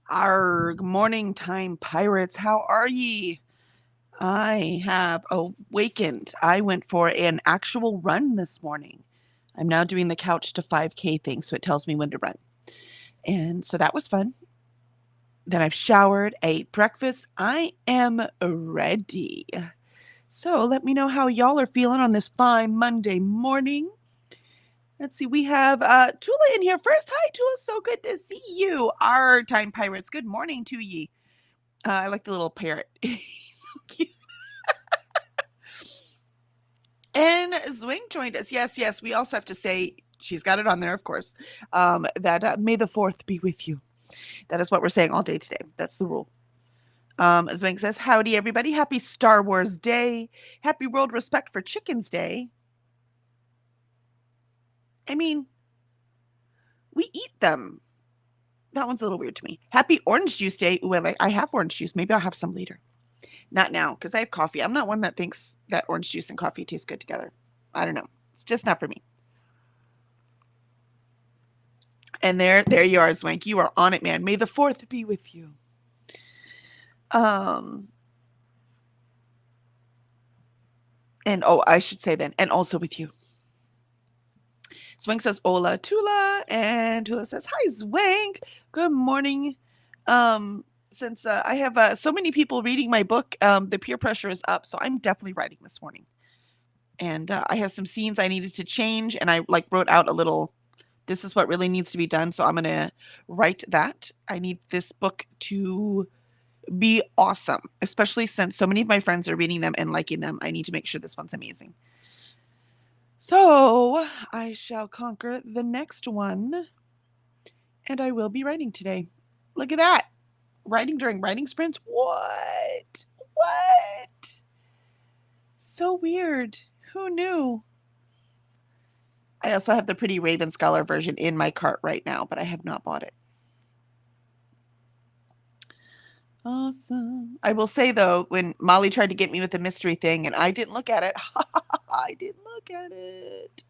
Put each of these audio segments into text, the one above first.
Arg, morning time pirates, how are ye? I have awakened. I went for an actual run this morning. I'm now doing the couch to 5K thing, so it tells me when to run. And so that was fun. Then I've showered, ate breakfast. I am ready. So let me know how y'all are feeling on this fine Monday morning. Let's see, we have Tula in here first. Hi, Tula, so good to see you. Our time pirates, good morning to ye. I like the little parrot. He's so cute. And Zwing joined us. Yes. We also have to say, she's got it on there, of course, that may the 4th be with you. That is what we're saying all day today. That's the rule. Zwing says, howdy, everybody. Happy Star Wars Day. Happy World Respect for Chickens Day. I mean, we eat them. That one's a little weird to me. Happy Orange Juice Day. Ooh, I have orange juice. Maybe I'll have some later. Not now, because I have coffee. I'm not one that thinks that orange juice and coffee taste good together. I don't know. It's just not for me. And there you are, Zwank. You are on it, man. May the 4th be with you. And I should say then, and also with you. Zwank says, hola, Tula. And Tula says, hi, Zwank. Good morning. Since I have so many people reading my book, the peer pressure is up. So I'm definitely writing this morning. And I have some scenes I needed to change. And I wrote out a little, this is what really needs to be done. So I'm going to write that. I need this book to be awesome, especially since so many of my friends are reading them and liking them. I need to make sure this one's amazing. So I shall conquer the next one. And I will be writing today. Look at that. Writing during writing sprints? What? So weird. Who knew? I also have the pretty Raven Scholar version in my cart right now, but I have not bought it. Awesome. I will say, though, when Molly tried to get me with the mystery thing and I didn't look at it. I didn't look at it.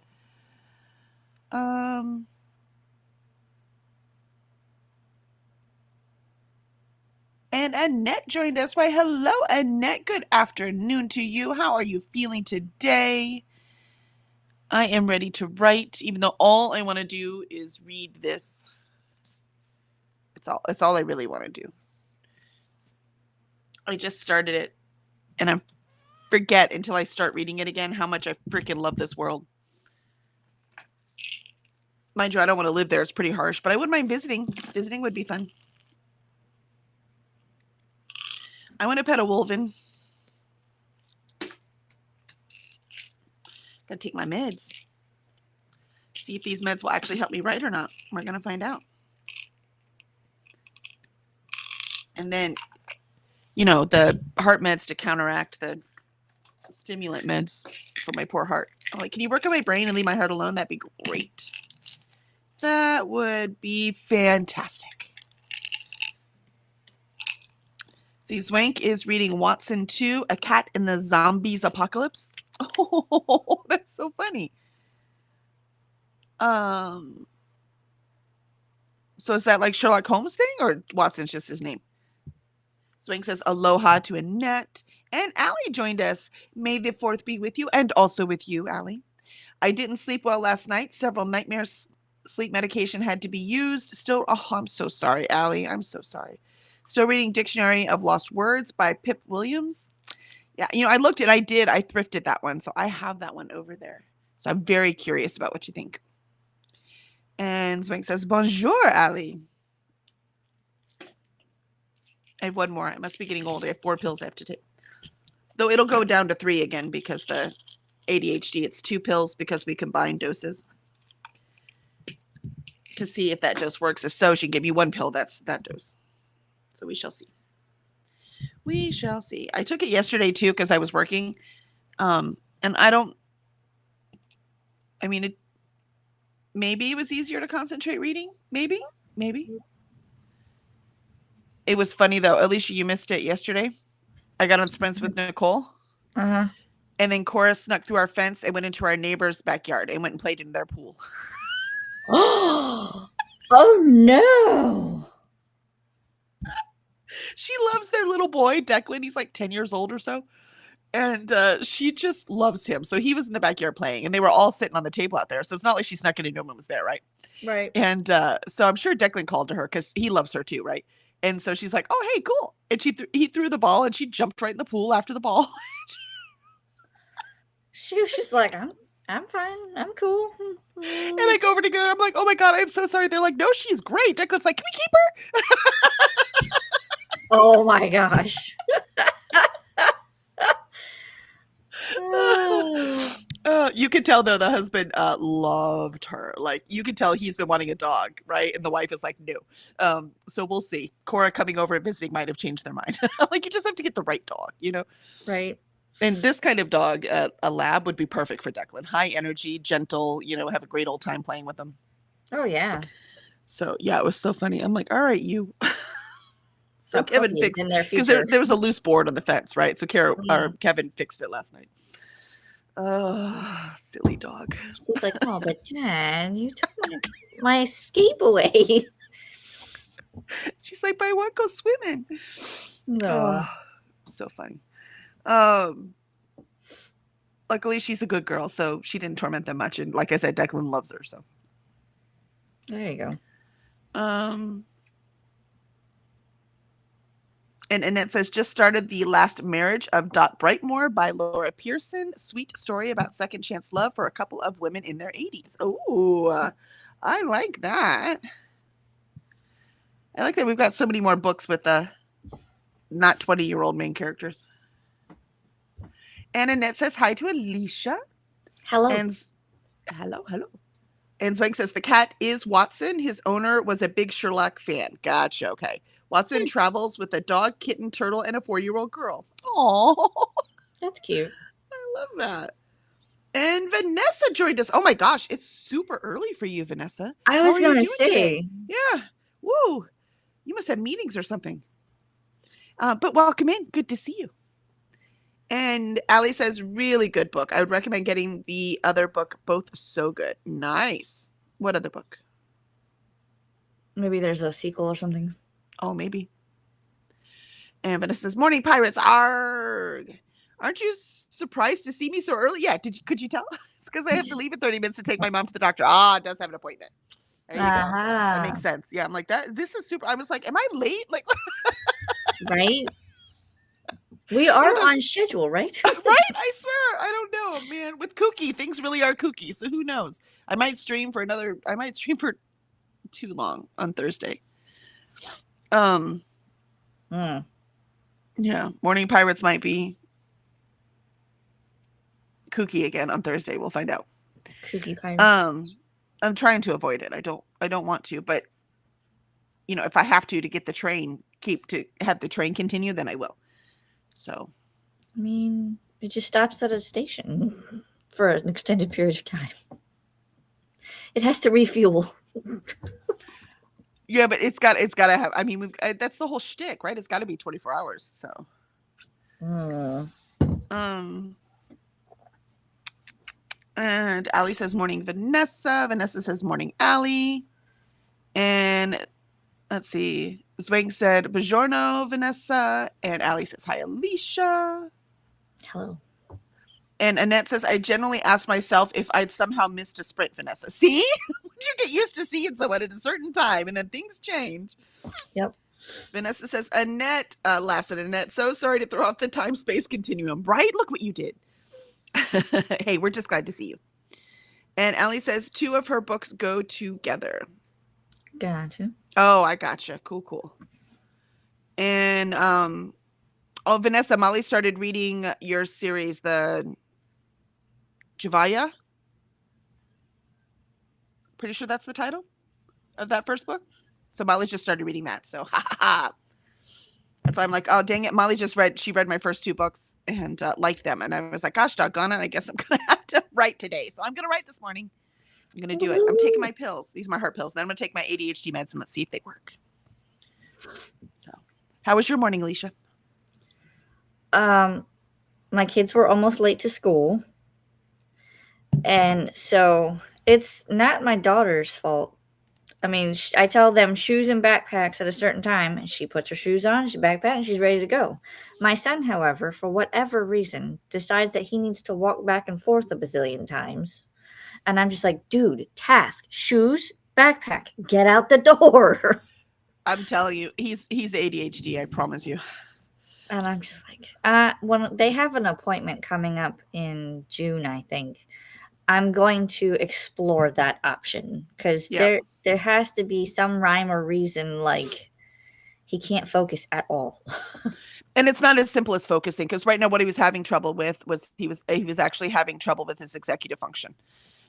And Annette joined us. Why, hello, Annette. Good afternoon to you. How are you feeling today? I am ready to write, even though all I want to do is read this. It's all I really want to do. I just started it, and I forget until I start reading it again how much I freaking love this world. Mind you, I don't want to live there. It's pretty harsh, but I wouldn't mind visiting. Visiting would be fun. I want to pet a wolven. Gotta take my meds. See if these meds will actually help me write or not. We're gonna find out. And then, the heart meds to counteract the stimulant meds for my poor heart. I'm like, can you work on my brain and leave my heart alone? That'd be great. That would be fantastic. See, Zwank is reading Watson 2, A Cat in the Zombies Apocalypse. Oh, that's so funny. So is that like Sherlock Holmes thing, or Watson's just his name? Zwank says aloha to Annette. And Allie joined us. May the 4th be with you, and also with you, Allie. I didn't sleep well last night. Several nightmares. Sleep medication had to be used. Still, I'm so sorry, Allie. I'm so sorry. Still reading Dictionary of Lost Words by Pip Williams. Yeah, I looked at, I thrifted that one. So I have that one over there. So I'm very curious about what you think. And Zwank says, bonjour, Allie. I have one more. I must be getting old. I have 4 pills I have to take. Though it'll go down to 3 again because the ADHD, it's 2 pills because we combine doses to see if that dose works. If so, she can give you 1 pill. That's that dose. So we shall see. We shall see. I took it yesterday too because I was working. And maybe it was easier to concentrate reading. Maybe. It was funny though. Alicia, you missed it yesterday. I got on sprints with Nicole. Uh-huh. And then Cora snuck through our fence and went into our neighbor's backyard and went and played in their pool. Oh no. She loves their little boy, Declan. He's like 10 years old or so. And she just loves him. So he was in the backyard playing, and they were all sitting on the table out there. So it's not like she snuck in and no one was there, right? Right. And so I'm sure Declan called to her because he loves her too, right? And so she's like, "Oh, hey, cool!" And he threw the ball, and she jumped right in the pool after the ball. She was just like, I'm fine. I'm cool. And I go over to her. I'm like, "Oh my god, I'm so sorry." They're like, "No, she's great." Declan's like, "Can we keep her?" Oh my gosh. You could tell though the husband loved her. Like you could tell he's been wanting a dog, right? And the wife is like, no. So we'll see. Cora coming over and visiting might have changed their mind. Like you just have to get the right dog, you know? Right. And this kind of dog, a lab, would be perfect for Declan. High energy, gentle, have a great old time playing with them. Oh yeah. So yeah, it was so funny. I'm like, all right, you. So A Kevin puppy is fixed in their because future. there was a loose board on the fence, right? So Yeah. Kevin fixed it last night. Oh, silly dog. He's like, oh, but Dad, you took my escape away. She's like, but I want to go swimming. No. Oh, so funny. Luckily she's a good girl, so she didn't torment them much. And like I said, Declan loves her. So there you go. And Annette says, just started The Last Marriage of Dot Brightmore by Laura Pearson. Sweet story about second chance love for a couple of women in their 80s. Oh, I like that. I like that we've got so many more books with not 20-year-old main characters. And Annette says hi to Alicia. Hello. And hello. And Zwank says the cat is Watson. His owner was a big Sherlock fan. Gotcha. Okay. Watson travels with a dog, kitten, turtle, and a 4-year-old girl. Oh, that's cute. I love that. And Vanessa joined us. Oh my gosh, it's super early for you, Vanessa. I was going to say. Today? Yeah. Woo. You must have meetings or something. But welcome in. Good to see you. And Allie says, really good book. I would recommend getting the other book. Both so good. Nice. What other book? Maybe there's a sequel or something. Oh, maybe. And Vanessa says, morning pirates. Arg. Aren't you surprised to see me so early? Yeah. Could you tell? It's because I have to leave in 30 minutes to take my mom to the doctor. It does have an appointment. There you go. That makes sense. Yeah. I'm like, this is super. I was like, am I late? Like, right? We are on schedule, right? Right? I swear. I don't know, man. With Kooky, things really are kooky. So who knows? I might stream for too long on Thursday. Yeah. Morning Pirates might be kooky again on Thursday. We'll find out. Kooky Pirates. I'm trying to avoid it. I don't want to, but if I have to get the train, have the train continue, then I will. So, I mean, it just stops at a station for an extended period of time. It has to refuel. Yeah, but it's got to have. I mean, that's the whole shtick, right? It's got to be 24 hours. So, and Allie says morning Vanessa. Vanessa says morning Allie. And let's see. Zwank said buongiorno Vanessa. And Allie says hi Alicia. Hello. And Annette says, I generally ask myself if I'd somehow missed a sprint, Vanessa. See? You get used to seeing someone at a certain time and then things change. Yep. Vanessa says, Annette laughs at Annette. So sorry to throw off the time-space continuum. Right? Look what you did. Hey, we're just glad to see you. And Allie says 2 of her books go together. Gotcha. Oh, I gotcha. Cool. And Vanessa, Molly started reading your series, the Javaya. Pretty sure that's the title of that first book. So Molly just started reading that. So that's why I'm like, oh dang it, Molly she read my first 2 books and liked them, and I was like, gosh doggone it, I guess I'm gonna have to write today. So I'm gonna write this morning. I'm gonna do it. I'm taking my pills. These are my heart pills. Then I'm gonna take my ADHD meds and let's see if they work. So, how was your morning, Alicia? My kids were almost late to school, and so it's not my daughter's fault. I mean, I tell them shoes and backpacks at a certain time, and she puts her shoes on, she backpack, and she's ready to go. My son, however, for whatever reason, decides that he needs to walk back and forth a bazillion times. And I'm just like, dude, task, shoes, backpack, get out the door. I'm telling you, he's ADHD, I promise you. And I'm just like, when they have an appointment coming up in June, I think, I'm going to explore that option because Yep. there has to be some rhyme or reason, like he can't focus at all. And it's not as simple as focusing, because right now what he was having trouble with was he was actually having trouble with his executive function.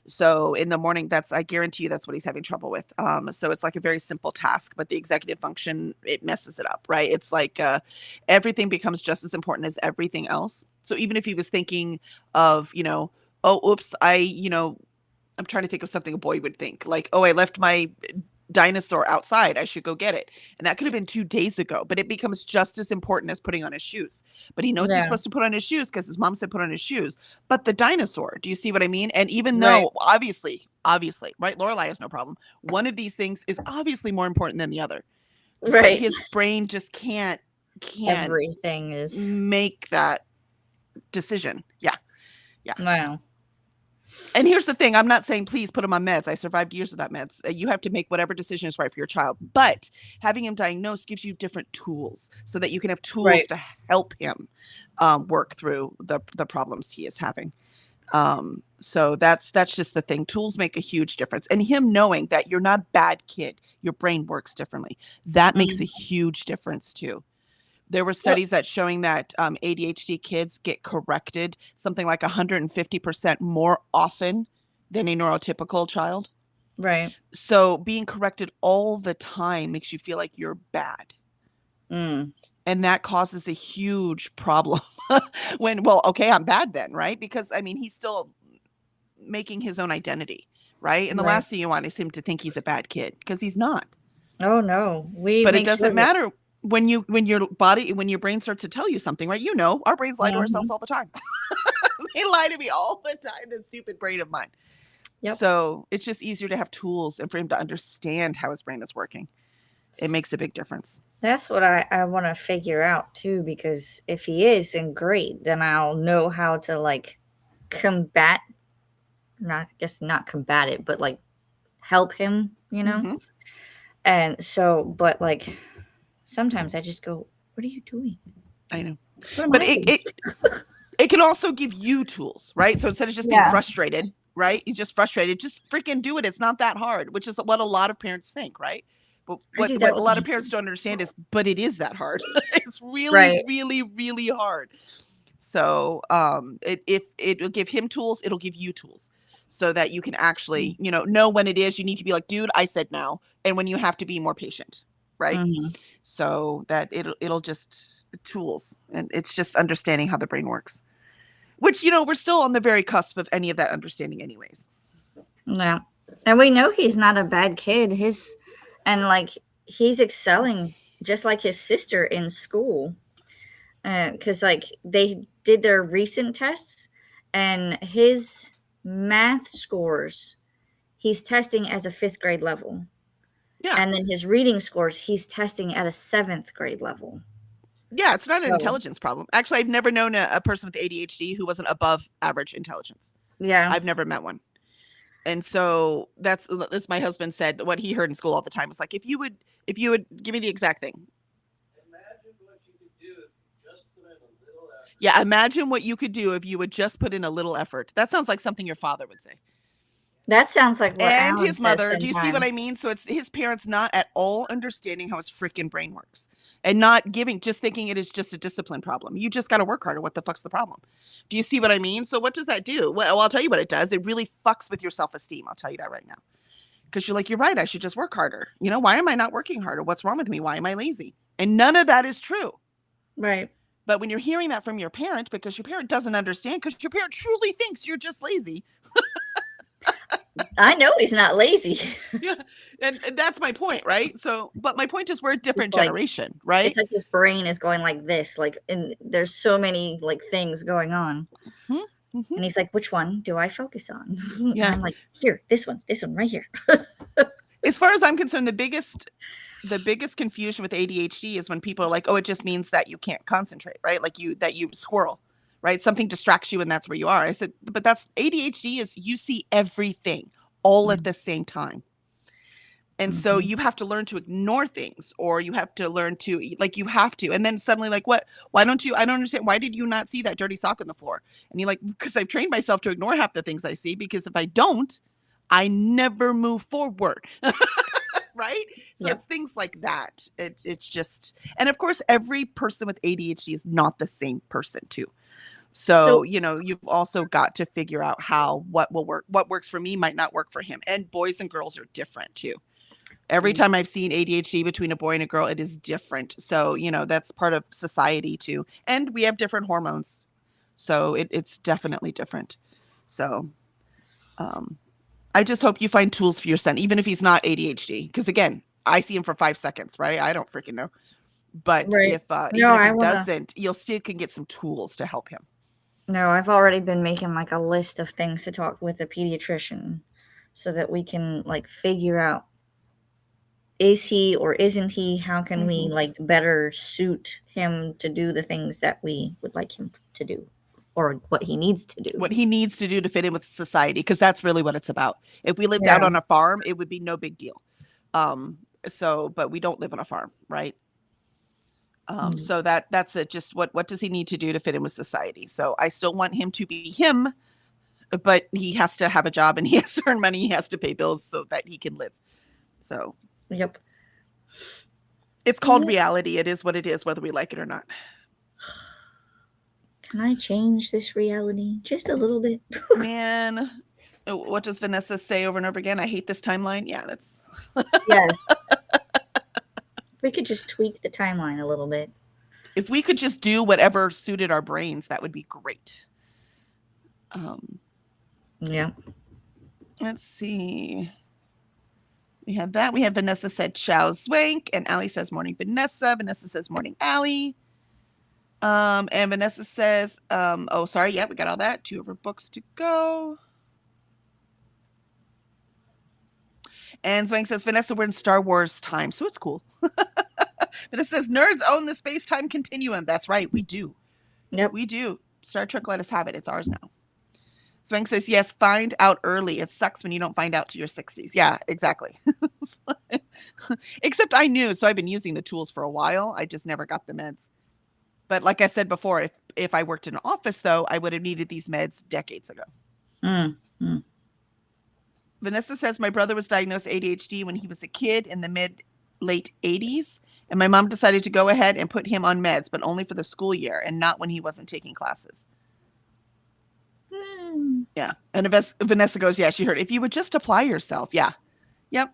So in the morning, I guarantee you that's what he's having trouble with. So it's like a very simple task, but the executive function, it messes it up, right? It's like everything becomes just as important as everything else. So even if he was thinking of, oh, oops, I'm trying to think of something a boy would think, like, oh, I left my dinosaur outside, I should go get it. And that could have been 2 days ago, but it becomes just as important as putting on his shoes. But he knows he's Yeah. supposed to put on his shoes because his mom said put on his shoes. But the dinosaur, do you see what I mean? And even Right. though obviously, right, Lorelai has no problem. One of these things is obviously more important than the other. But Right. his brain just can't Everything is make that decision. Yeah. wow. And here's the thing, I'm not saying please put him on meds. I survived years without meds. You have to make whatever decision is right for your child. But having him diagnosed gives you different tools so that you can have tools Right. to help him work through the problems he is having. So that's just the thing. Tools make a huge difference. And him knowing that you're not a bad kid, your brain works differently. That makes a huge difference too. There were studies that showing that ADHD kids get corrected something like 150% more often than a neurotypical child. Right. So being corrected all the time makes you feel like you're bad. Mm. And that causes a huge problem when, well, okay, I'm bad then, right? Because I mean, he's still making his own identity, right? And the Right. last thing you want is him to think he's a bad kid, because he's not. Oh no. We But it make sure doesn't that matter when your brain starts to tell you something, right? Our brains lie to ourselves all the time. They lie to me all the time, this stupid brain of mine. Yep. So it's just easier to have tools and for him to understand how his brain is working. It makes a big difference. That's what I want to figure out too, because if he is, then great. Then I'll know how to like combat, not combat it, but like help him, Mhm. And so, but like sometimes I just go, what are you doing? I know. What am But I doing? it can also give you tools, right? So instead of just being Yeah. frustrated, right? He's just frustrated, just freaking do it. It's not that hard, which is what a lot of parents think, right? But I do what that a with lot my of parents don't understand is, but it is that hard. It's really, Right. really, really hard. So it'll give him tools, it'll give you tools so that you can actually, know when it is you need to be like, dude, I said now, and when you have to be more patient, right? Mhm. So that it'll just tools, and it's just understanding how the brain works. Which, we're still on the very cusp of any of that understanding anyways. Yeah. And we know he's not a bad kid. He's excelling just like his sister in school. Because like they did their recent tests and his math scores, he's testing as a 5th grade level. Yeah. And then his reading scores, he's testing at a 7th grade level. Yeah, it's not an So- intelligence problem. Actually, I've never known a person with ADHD who wasn't above average intelligence. Yeah. I've never met one. And so that's my husband said what he heard in school all the time was like, if you would give me the exact thing. Imagine what you could do if you just put in a little effort. Yeah, imagine what you could do if you would just put in a little effort. That sounds like something your father would say. That sounds like what And Alan his says mother. Do you see what I sometimes. mean? So it's his parents not at all understanding how his freaking brain works and not just thinking it is just a discipline problem. You just got to work harder. What the fuck's the problem? Do you see what I mean? So what does that do? Well, I'll tell you what it does. It really fucks with your self-esteem. I'll tell you that right now. Because you're like, you're right. I should just work harder. Why am I not working harder? What's wrong with me? Why am I lazy? And none of that is true. Right. But when you're hearing that from your parent, because your parent doesn't understand, because your parent truly thinks you're just lazy. I know he's not lazy. Yeah. And that's my point, right? So, but my point is we're a different like- generation, right? It's like his brain is going like this, like, and there's so many like things going on. Mhm. And he's like, which one do I focus on? Yeah. And I'm like, here, this one right here. As far as I'm concerned, the biggest confusion with ADHD is when people are like, "Oh, it just means that you can't concentrate," right? Like that you squirrel, right? Something distracts you and that's where you are. I said, "But that's ADHD is you see everything all at the same time." And so Mhm. you have to learn to ignore things, or you have to learn to like you have to. And then suddenly like, "What? Why don't you I don't understand. Why did you not see that dirty sock on the floor?" And you're like, "Because I've trained myself to ignore half the things I see, because if I don't, I never move forward." Right? So Yep. it's things like that. It's just, and of course, every person with ADHD is not the same person too. So, So you've also got to figure out what will work. What works for me might not work for him. And boys and girls are different too. Every Mm. time I've seen ADHD between a boy and a girl, it is different. So, that's part of society too. And we have different hormones. So it's definitely different. So, um, I just hope you find tools for your son, even if he's not ADHD. Because again, I see him for 5 seconds, right? I don't freaking know. But right. if No, even if he I wanna. doesn't, you'll still can get some tools to help him. No, I've already been making like a list of things to talk with a pediatrician, so that we can like figure out, is he or isn't he? How can we Mhm. like better suit him to do the things that we would like him to do, or what he needs to do? What he needs to do to fit in with society, because that's really what it's about. If we lived out Yeah. on a farm, it would be no big deal. But we don't live on a farm, right? Mm. So that's it. Just what does he need to do to fit in with society? So I still want him to be him, but he has to have a job and he has to earn money. He has to pay bills so that he can live. So Yep. it's called Yeah. reality. It is what it is, whether we like it or not. Can I change this reality just a little bit? Man, what does Vanessa say over and over again? I hate this timeline. Yeah, that's Yes. If we could just tweak the timeline a little bit. if we could just do whatever suited our brains, that would be great. Um, Yeah. let's see. We have that. We have Vanessa said ciao Zwank, and Allie says morning Vanessa. Vanessa says morning Allie. And Vanessa says, oh, sorry, yeah, we got all that. 2 of her books to go. And Zwank says, Vanessa, we're in Star Wars time, so it's cool. Vanessa says, nerds own the space-time continuum. That's right, we do. Yep. We do. Star Trek let us have it. It's ours now. Swank says, yes, find out early. It sucks when you don't find out to your 60s. Yeah, exactly. Except I knew, so I've been using the tools for a while. I just never got the meds. But like I said before, if I worked in an office, though, I would have needed these meds decades ago. Vanessa says, my brother was diagnosed ADHD when he was a kid in the late 80s. And my mom decided to go ahead and put him on meds, but only for the school year and not when he wasn't taking classes. Yeah. And Vanessa goes, yeah, she heard. If you would just apply yourself. Yeah. Yep.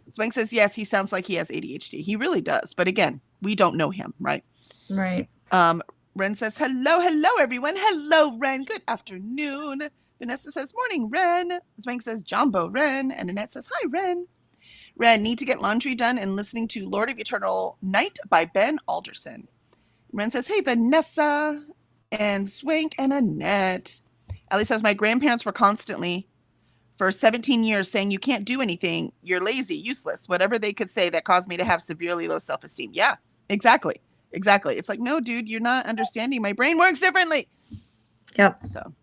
Swank says, yes, he sounds like he has ADHD. He really does. But again, we don't know him, right? Right. Ren says, hello, everyone. Hello, Ren. Good afternoon. Vanessa says, morning, Ren. Swank says, Jumbo, Ren. And Annette says, hi, Ren. Ren, need to get laundry done and listening to Lord of Eternal Night by Ben Alderson. Ren says, hey, Vanessa. And Swank and Annette. Ellie says, my grandparents were constantly, for 17 years, saying you can't do anything. You're lazy, useless, whatever they could say that caused me to have severely low self-esteem. Yeah, exactly. It's like, no, dude, you're not understanding. My brain works differently. Yep. So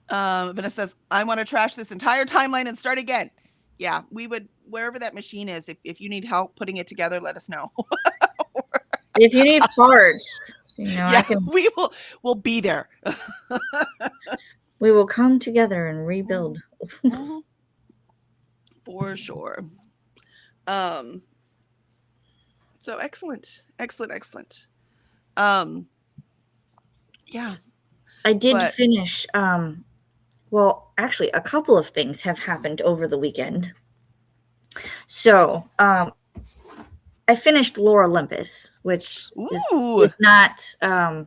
Vanessa says, I want to trash this entire timeline and start again. Yeah, we would, wherever that machine is, if you need help putting it together, let us know. If you need parts, I can. We'll be there. We will come together and rebuild. For sure. So excellent. Yeah. I did finish. Well, actually, a couple of things have happened over the weekend. So, I finished Lore Olympus, which is not a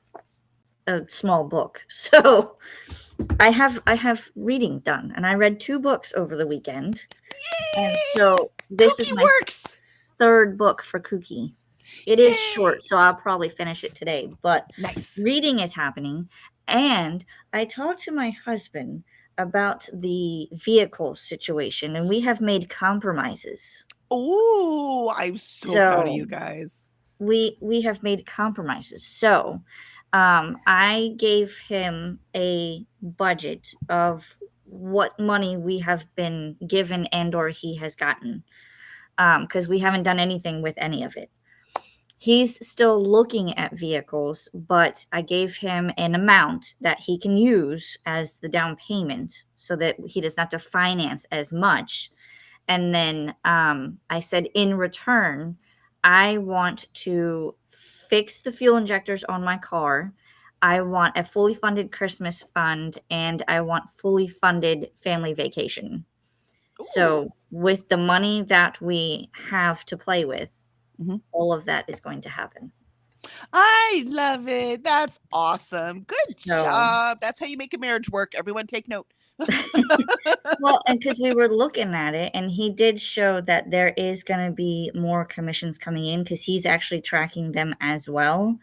small book. So, I have reading done, and I read 2 books over the weekend. Yay! And so this Cookie is my works. 3rd book for Kooky. It is short, so I'll probably finish it today. But nice. Reading is happening, and I talked to my husband about the vehicle situation, and we have made compromises. Oh, I'm so proud of So you guys. we have made compromises. So I gave him a budget of what money we have been given and or he has gotten, because we haven't done anything with any of it. He's still looking at vehicles, but I gave him an amount that he can use as the down payment so that he doesn't have to finance as much. And then I said, in return, I want to fix the fuel injectors on my car. I want a fully funded Christmas fund, and I want fully funded family vacation. Ooh. So, with the money that we have to play with, Mhm. all of that is going to happen. I love it. That's awesome. Good So- job. That's how you make a marriage work. Everyone take note. Well, and because we were looking at it, and he did show that there is going to be more commissions coming in because he's actually tracking them as well.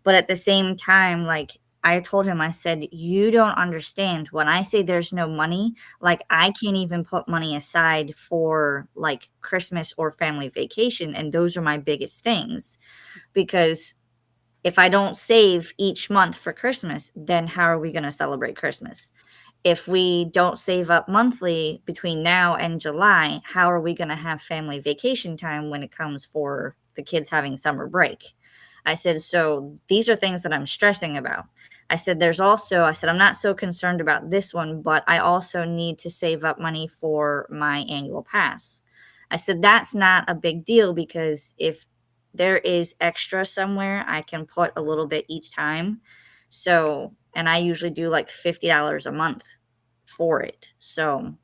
But at the same time, like I told him, I said, you don't understand. When I say there's no money, like I can't even put money aside for like Christmas or family vacation. And those are my biggest things, because if I don't save each month for Christmas, then how are we going to celebrate Christmas? If we don't save up monthly between now and July, how are we going to have family vacation time when it comes for the kids having summer break? I said, so these are things that I'm stressing about. I said, I'm not so concerned about this one, but I also need to save up money for my annual pass. I said, that's not a big deal, because if there is extra somewhere, I can put a little bit each time. So, and I usually do like $50 a month for it. So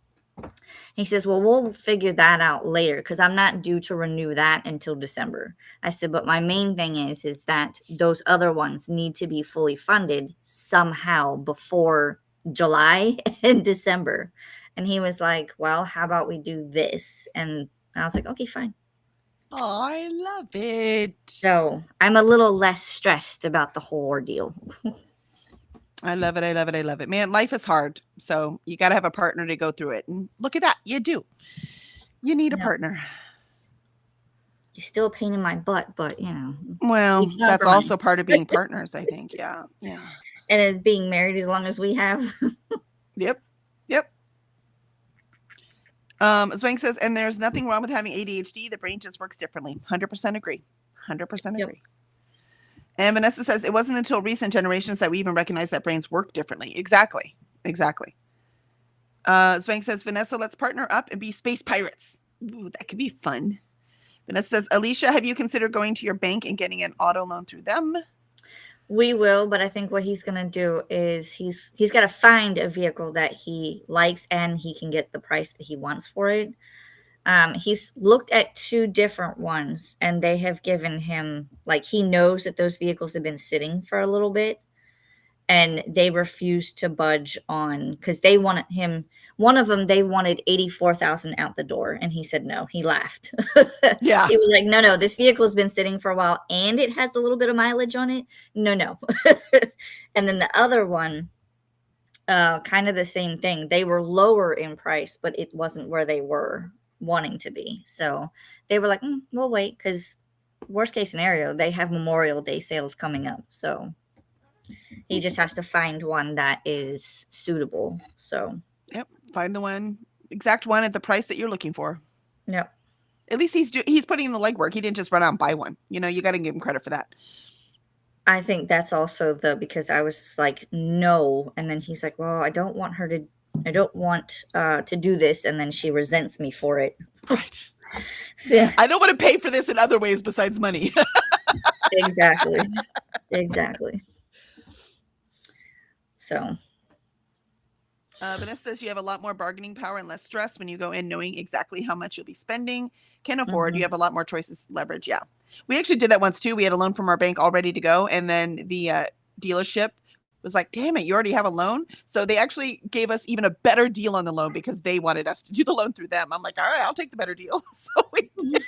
he says, well, we'll figure that out later, because I'm not due to renew that until December. I said, but my main thing is that those other ones need to be fully funded somehow before July and December. And he was like, well, how about we do this? And I was like, okay, fine. Oh, I love it. So I'm a little less stressed about the whole ordeal. I love it. I love it. I love it. Man, life is hard. So you got to have a partner to go through it. And look at that. You do. You need a Yeah. partner. He's still a pain in my butt, but Well, We that's also compromise. part of being partners, I think. Yeah. Yeah. And it's being married as long as we have. Yep. Swank says, and there's nothing wrong with having ADHD. The brain just works differently. 100% agree. 100% Yep. agree. And Vanessa says, it wasn't until recent generations that we even recognized that brains work differently. Exactly. Swank says, Vanessa, let's partner up and be space pirates. Ooh, that could be fun. Vanessa says, Alicia, have you considered going to your bank and getting an auto loan through them? We will, but I think what he's gonna do is he's got to find a vehicle that he likes and he can get the price that he wants for it. He's looked at 2 different ones, and they have given him, like, he knows that those vehicles have been sitting for a little bit, and they refused to budge on, because they wanted him. One of them, they wanted 84,000 out the door, and he said no. He laughed. Yeah. He was like, no, this vehicle has been sitting for a while, and it has a little bit of mileage on it. No. And then the other one, kind of the same thing. They were lower in price, but it wasn't where they were wanting to be. So they were like, we'll wait, because worst case scenario, they have Memorial Day sales coming up. So he just has to find one that is suitable. So Yep. Find the exact one at the price that you're looking for. Yep. At least he's putting in the legwork. He didn't just run out and buy one. You got to give him credit for that. I think that's also because I was like, no. And then he's like, well, I don't want to do this. And then she resents me for it. Right. So, I don't want to pay for this in other ways besides money. Exactly. So. Vanessa says you have a lot more bargaining power and less stress when you go in knowing exactly how much you'll be spending, can afford. You have a lot more choices, leverage. Yeah. We actually did that once too. We had a loan from our bank all ready to go. And then the dealership was like, damn it, you already have a loan. So they actually gave us even a better deal on the loan because they wanted us to do the loan through them. I'm like, all right, I'll take the better deal. So we did.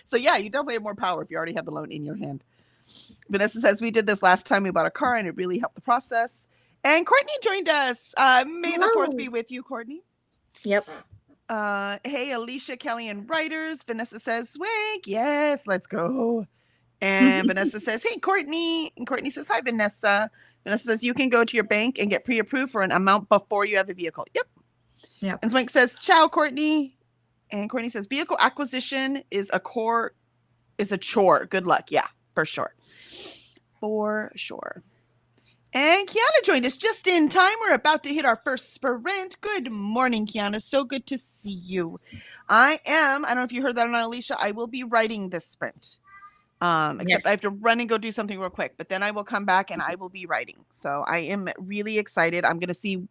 So yeah, you definitely have more power if you already have the loan in your hand. Vanessa says we did this last time we bought a car and it really helped the process. And Courtney joined us. May the 4th be Hello. with you, Courtney. Yep. Hey, Alicia, Kelly, and writers. Vanessa says, Swank. Yes, let's go. And Vanessa says, hey, Courtney. And Courtney says, hi, Vanessa. Vanessa says, you can go to your bank and get pre-approved for an amount before you have a vehicle. Yep. Yep. And Swank says, ciao, Courtney. And Courtney says, vehicle acquisition is a chore. Good luck. Yeah, for sure. For sure. And Kiana joined us just in time. We're about to hit our first sprint. Good morning, Kiana. So good to see you. I don't know if you heard that or not, Alicia. I will be writing this sprint. Except Yes. I have to run and go do something real quick, but then I will come back and I will be writing. So I am really excited. I'm going to see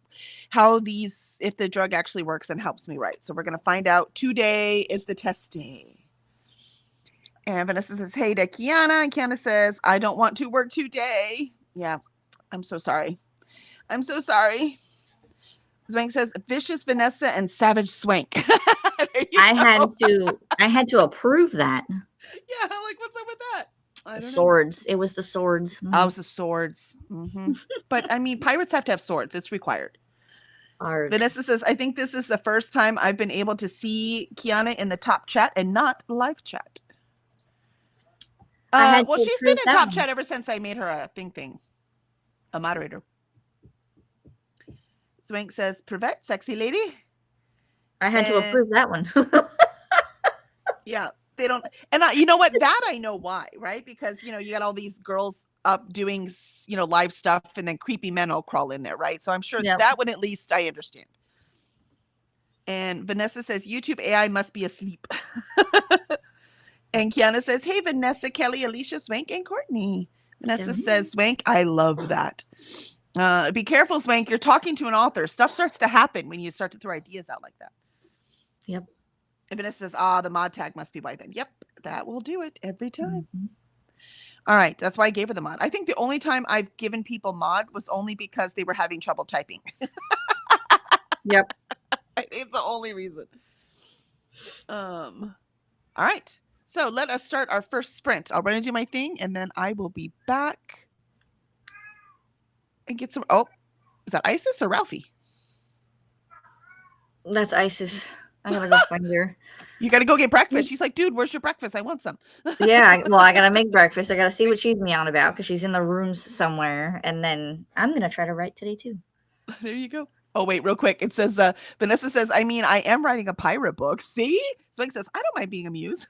if the drug actually works and helps me write. So we're going to find out. Today is the test day. And Vanessa says, hey to Kiana. And Kiana says, I don't want to work today. Yeah, I'm so sorry. I'm so sorry. Swank says, vicious Vanessa and savage Swank. I had to approve that. Yeah, like, what's up with that? I The don't know. swords. It was the swords. Oh, it's the swords. But I mean, pirates have to have swords. It's required. Arg. Vanessa says, I think this is the first time I've been able to see Kiana in the top chat and not live chat. I had Well, to she's been approve in that top one. chat ever since I made her a moderator. Swank says, Privet, sexy lady. I had to approve that one. Yeah, they don't. And you know what? That I know why, right? Because, you got all these girls up doing, live stuff, and then creepy men will crawl in there, right? So I'm sure Yep. that one at least I understand. And Vanessa says, YouTube AI must be asleep. And Kiana says, hey, Vanessa, Kelly, Alicia, Swank, and Courtney. Vanessa says, Swank, I love that. Be careful, Swank. You're talking to an author. Stuff starts to happen when you start to throw ideas out like that. Yep. And Vanessa says, the mod tag must be by then. Yep, that will do it every time. Mm-hmm. All right, that's why I gave her the mod. I think the only time I've given people mod was only because they were having trouble typing. Yep. It's the only reason. All right. So let us start our first sprint. I'll run and do my thing, and then I will be back and get some. Oh, is that Isis or Ralphie? That's Isis. I gotta go find her. You got to go get breakfast. She's like, dude, where's your breakfast? I want some. Yeah, well, I gotta make breakfast. I gotta see what she's meowing about because she's in the rooms somewhere. And then I'm gonna try to write today too. There you go. Oh, wait, real quick. It says, Vanessa says, I mean, I am writing a pirate book. See? Swank says, I don't mind being a muse.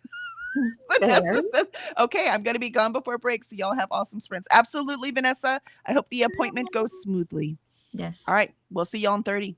Vanessa says, okay, I'm going to be gone before break, so y'all have awesome sprints. Absolutely, Vanessa. I hope the appointment goes smoothly. Yes. All right. We'll see y'all in 30.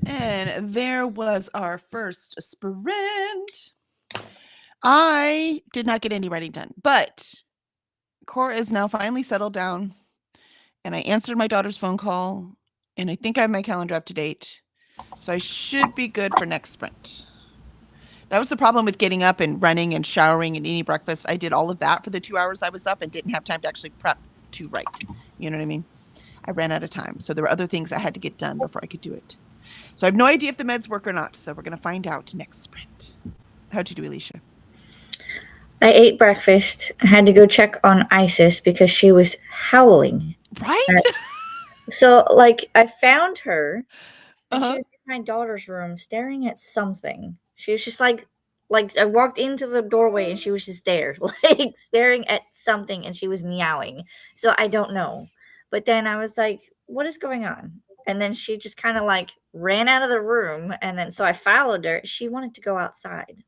And there was our first sprint. I did not get any writing done, but Cora is now finally settled down, and I answered my daughter's phone call, and I think I have my calendar up to date. So I should be good for next sprint. That was the problem with getting up and running and showering and eating breakfast. I did all of that for the 2 hours I was up and didn't have time to actually prep to write. You know what I mean? I ran out of time. So there were other things I had to get done before I could do it. So I have no idea if the meds work or not. So we're going to find out next sprint. How'd you do, Alicia? I ate breakfast. I had to go check on Isis because she was howling. Right? So, like, I found her, and Uh-huh. she was in my daughter's room staring at something. She was just like I walked into the doorway and she was just there, like staring at something, and she was meowing. So I don't know. But then I was like, what is going on? And then she just kind of like ran out of the room. And then so I followed her. She wanted to go outside.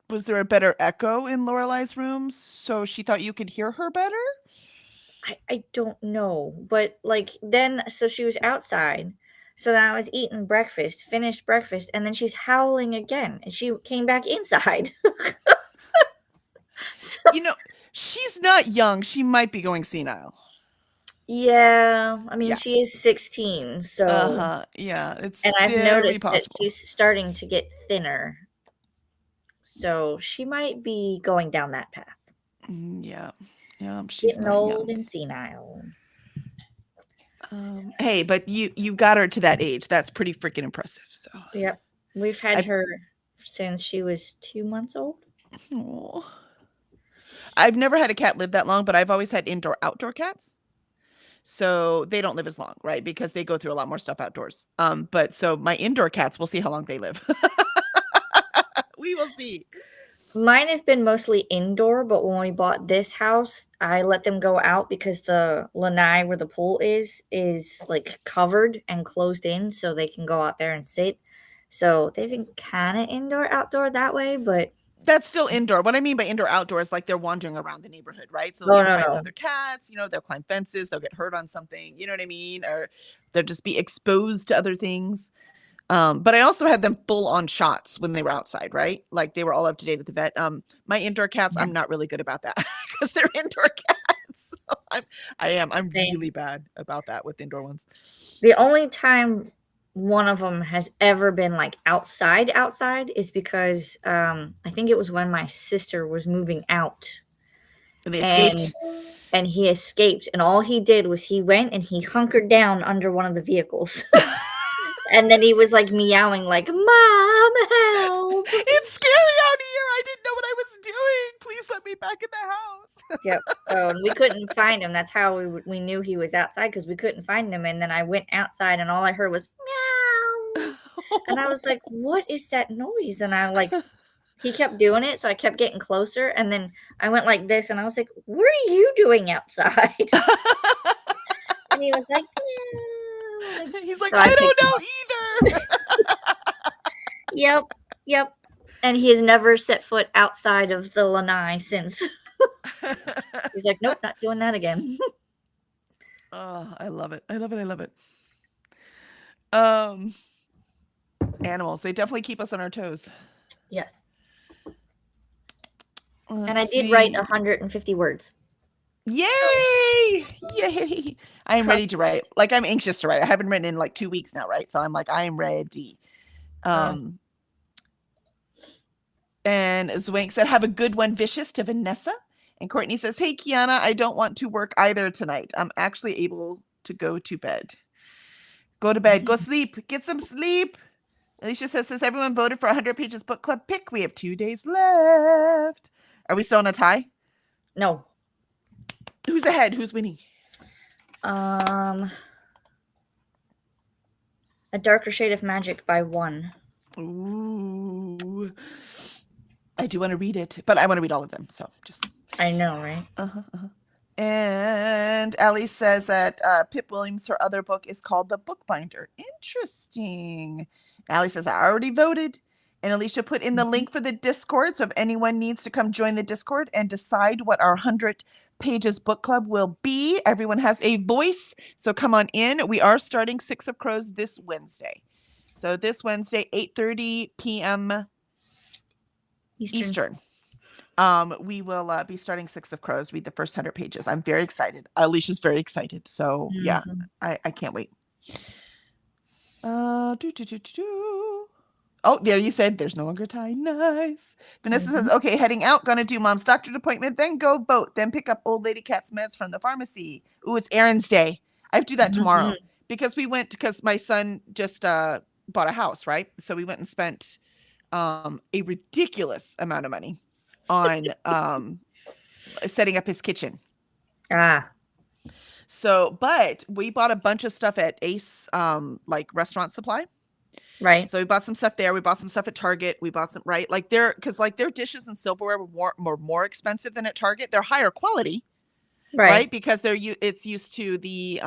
Was there a better echo in Lorelai's room so she thought you could hear her better? I don't know. But like then, so she was outside. So then I was eating breakfast, finished breakfast, and then she's howling again. And she came back inside. So, You know, she's not young. She might be going senile. yeah, I mean, Yeah. she is 16, so Yeah, it's and I've very noticed that possible. she's starting to get thinner. So she might be going down that path. Yeah. Yeah, she's Getting not old young. and senile. Hey, but you got her to that age. That's pretty freaking impressive. So Yep. We've had I've- her since she was 2 months old. Aw. I've never had a cat live that long, but I've always had indoor-outdoor cats. So they don't live as long, right? Because they go through a lot more stuff outdoors. But so my indoor cats, we'll see how long they live. We will see. Mine have been mostly indoor, but when we bought this house, I let them go out because the lanai where the pool is like covered and closed in, so they can go out there and sit. So they've been kind of indoor outdoor that way, but That's still indoor. What I mean by indoor outdoor is like they're wandering around the neighborhood, right? So oh they'll get no bites no other cats, they'll climb fences, they'll get hurt on something, you know what I mean? Or they'll just be exposed to other things. But I also had them full on shots when they were outside, right? Like they were all up to date at the vet. My indoor cats, I'm not really good about that because they're indoor cats. So I'm Same. really bad about that with indoor ones. The only time one of them has ever been like outside is because I think it was when my sister was moving out And they escaped. and he escaped, and all he did was he went and he hunkered down under one of the vehicles. And then he was like meowing like, "Mom, help." It's scary out here. I didn't know what I was doing. Please let me back in the house. Yep. So we couldn't find him. That's how we knew he was outside, because we couldn't find him. And then I went outside and all I heard was meow. And I was like, what is that noise? And I like, he kept doing it. So I kept getting closer. And then I went like this and I was like, what are you doing outside? And he was like, meow. He's like, So I I don't picked him know either. Yep. And he has never set foot outside of the lanai since. He's like, nope, not doing that again. Oh, I love it. I love it. I love it. Animals, they definitely keep us on our toes. Yes. Let's And I did write see. 150 words. Yay! Yay! I am ready Trust to write. Like I'm anxious to write. I haven't written in like 2 weeks now, right? So I'm like, I am ready. And Zwank said, have a good one, Vicious, to Vanessa. And Courtney says, hey, Kiana, I don't want to work either tonight. I'm actually able to go to bed. Go to bed. Go sleep. Get some sleep. Alicia says everyone voted for 100 Pages Book Club pick. We have 2 days left. Are we still on a tie? No. Who's ahead? Who's winning? A Darker Shade of Magic by 1. Ooh. I do want to read it, but I want to read all of them. So just. I know, right? And Allie says that Pip Williams, her other book, is called The Bookbinder. Interesting. Allie says, I already voted. And Alicia put in the link for the Discord. So if anyone needs to come join the Discord and decide what our 100 pages book club will be, everyone has a voice. So come on in. We are starting Six of Crows this Wednesday. So this Wednesday, 8:30 p.m. Eastern. We will be starting Six of Crows, read the first 100 pages. I'm very excited. Alicia's very excited. So yeah, I can't wait. Oh, there you said there's no longer time. Nice. Vanessa says, okay, heading out, gonna do mom's doctor's appointment, then go boat, then pick up old lady cat's meds from the pharmacy. Ooh, it's errands day. I have to do that tomorrow because my son just bought a house, right? So we went and spent a ridiculous amount of money on setting up his kitchen. So, but we bought a bunch of stuff at Ace, like restaurant supply. Right. So we bought some stuff there. We bought some stuff at Target. We bought some, right? Like their dishes and silverware were more expensive than at Target. They're higher quality, right? Because it's used to the,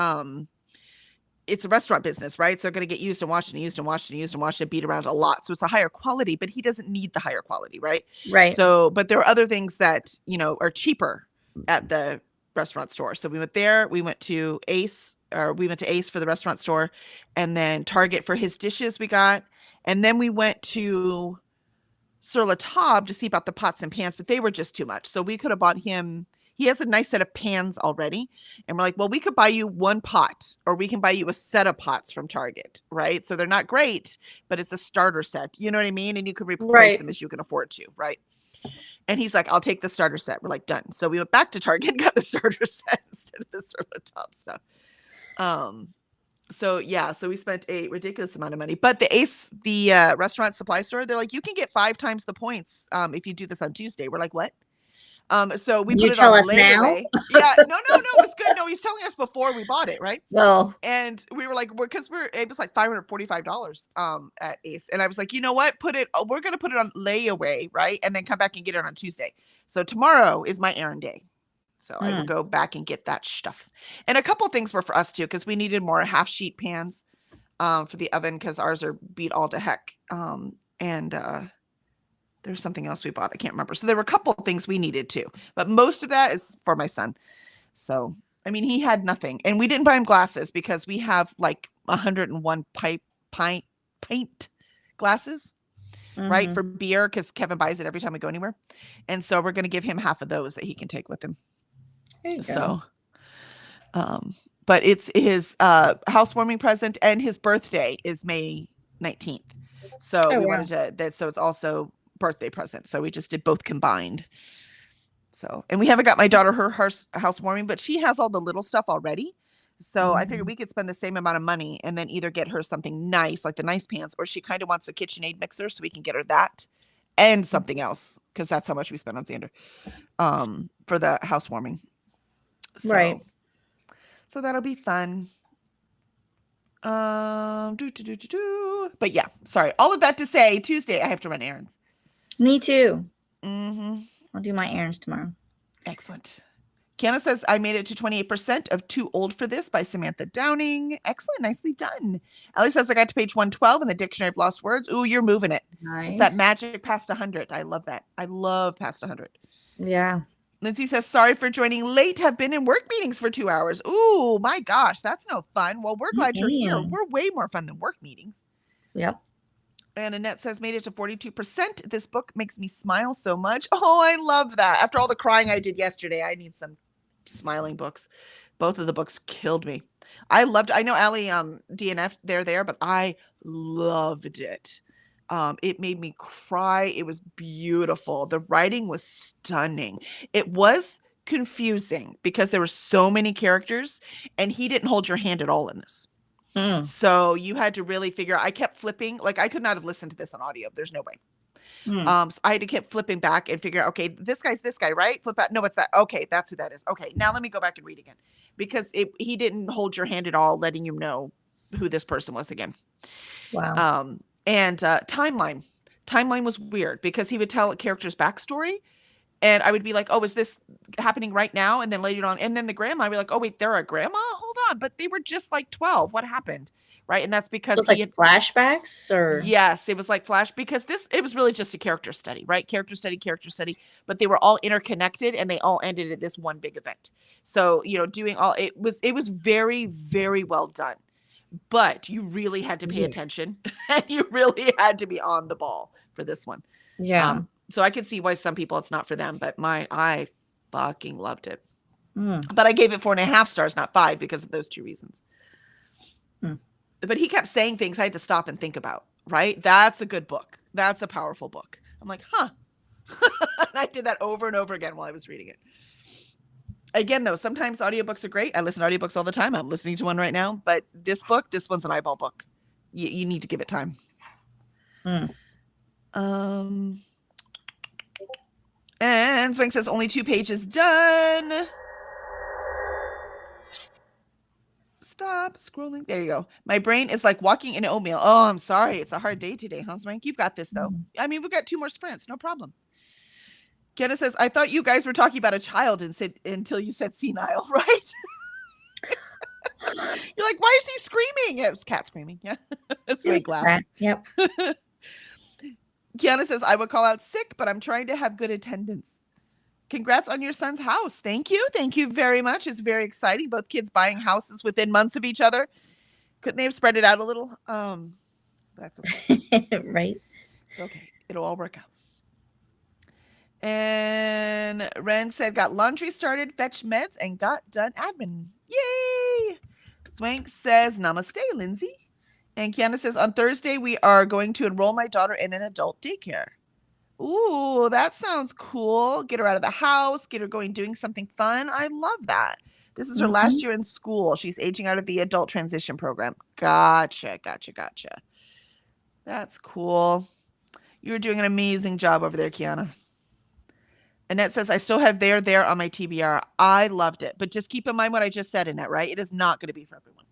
it's a restaurant business, right? So they're going to get used and washed and used and washed and used and washed and beat around a lot. So it's a higher quality, but he doesn't need the higher quality, right? Right. So, but there are other things that, are cheaper at the restaurant store. So we went there. We went to Ace for the restaurant store, and then Target for his dishes we got. And then we went to Sur La Table to see about the pots and pans, but they were just too much. So we could have bought him, he has a nice set of pans already. And we're like, well, we could buy you one pot, or we can buy you a set of pots from Target, right? So they're not great, but it's a starter set. You know what I mean? And you can replace them as you can afford to, right? And he's like, I'll take the starter set. We're like, done. So we went back to Target and got the starter set instead of the Sur La Table stuff. So we spent a ridiculous amount of money, but the restaurant supply store, they're like, you can get 5 times the points if you do this on Tuesday. We're like, what? So we put it on layaway. Yeah, no, it was good. No, he was telling us before we bought it, right? Well, and we were like, it was like $545 at Ace, and I was like, you know what? We're gonna put it on layaway, right? And then come back and get it on Tuesday. So tomorrow is my errand day. So I will go back and get that stuff. And a couple things were for us too, because we needed more half sheet pans for the oven because ours are beat all to heck. And there's something else we bought. I can't remember. So there were a couple of things we needed too, but most of that is for my son. So, I mean, he had nothing, and we didn't buy him glasses because we have like 101 pint glasses, right? For beer. Cause Kevin buys it every time we go anywhere. And so we're going to give him half of those that he can take with him. So, but it's his housewarming present, and his birthday is May 19th. So we wanted to, so it's also birthday present. So we just did both combined. So, and we haven't got my daughter her housewarming, but she has all the little stuff already. So I figured we could spend the same amount of money and then either get her something nice, like the nice pants, or she kind of wants a KitchenAid mixer, so we can get her that and something else, because that's how much we spent on Xander for the housewarming. So, so that'll be fun. But yeah, sorry. All of that to say, Tuesday I have to run errands. Me too. I'll do my errands tomorrow. Excellent. Kiana says, I made it to 28% of Too Old for This by Samantha Downing. Excellent. Nicely done. Ellie says, I got to page 112 in the Dictionary of Lost Words. Ooh, you're moving it. Nice. It's that magic past 100. I love that. I love past 100. Yeah. Lindsay says, sorry for joining late. Have been in work meetings for 2 hours. Ooh, my gosh. That's no fun. Well, we're glad you're here. We're way more fun than work meetings. Yep. And Annette says, made it to 42%. This book makes me smile so much. Oh, I love that. After all the crying I did yesterday, I need some smiling books. Both of the books killed me. I know Allie DNF there, but I loved it. It made me cry. It was beautiful. The writing was stunning. It was confusing because there were so many characters, and he didn't hold your hand at all in this. So you had to really figure out. I kept flipping. Like, I could not have listened to this on audio. There's no way. So I had to keep flipping back and figure out, okay, this guy's this guy, right? Flip out. No, it's that. Okay, that's who that is. Okay, now let me go back and read again, because he didn't hold your hand at all, letting you know who this person was again. Wow. And timeline was weird because he would tell a character's backstory, and I would be like, oh, is this happening right now? And then later on, and then the grandma, I'd be like, oh wait, they're a grandma? Hold but they were just like 12. What happened? Right. And that's So because it's like flashbacks or yes, it was like Flash because it was really just a character study, right? Character study, but they were all interconnected and they all ended at this one big event. So, doing all it was very, very well done. But you really had to pay Yeah. attention and you really had to be on the ball for this one. Yeah. So I could see why some people it's not for them, but I fucking loved it. Mm. But I gave it 4.5 stars, not 5, because of those 2 reasons. Hmm. But he kept saying things I had to stop and think about, right? That's a good book. That's a powerful book. I'm like, huh. And I did that over and over again while I was reading it. Again, though, sometimes audiobooks are great. I listen to audiobooks all the time. I'm listening to one right now. But this one's an eyeball book. You need to give it time. Mm. And Swank says only 2 pages done. Stop scrolling. There you go. My brain is like walking in oatmeal. Oh, I'm sorry. It's a hard day today, huh, Swank? You've got this, though. I mean, we've got 2 more sprints. No problem. Kenna says, I thought you guys were talking about a child until you said senile, right? You're like, why is he screaming? It was cat screaming. Yeah. Swank laughs. Yep. Kiana says, I would call out sick, but I'm trying to have good attendance. Congrats on your son's house. Thank you. Thank you very much. It's very exciting. Both kids buying houses within months of each other. Couldn't they have spread it out a little? That's okay. Right. It's okay. It'll all work out. And Ren said, got laundry started, fetched meds, and got done admin. Yay! Swank says, namaste, Lindsay. And Kiana says, on Thursday, we are going to enroll my daughter in an adult daycare. Ooh, that sounds cool. Get her out of the house, get her doing something fun. I love that. This is her last year in school. She's aging out of the adult transition program. Gotcha. That's cool. You're doing an amazing job over there, Kiana. Annette says, I still have there on my TBR. I loved it. But just keep in mind what I just said, Annette, right? It is not going to be for everyone.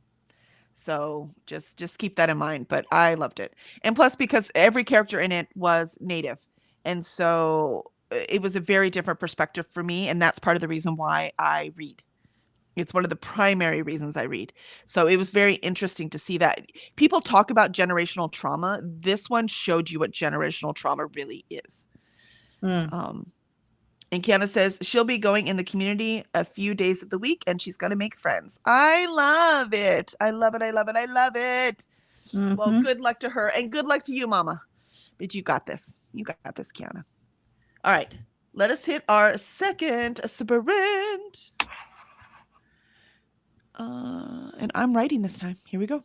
So just keep that in mind. But I loved it. And plus, because every character in it was native. And so it was a very different perspective for me. And that's part of the reason why I read. It's one of the primary reasons I read. So it was very interesting to see that. People talk about generational trauma. This one showed you what generational trauma really is. And Kiana says she'll be going in the community a few days of the week and she's going to make friends. I love it. I love it. Well, good luck to her and good luck to you, Mama. But you got this. You got this, Kiana. All right. Let us hit our second sprint. And I'm writing this time. Here we go.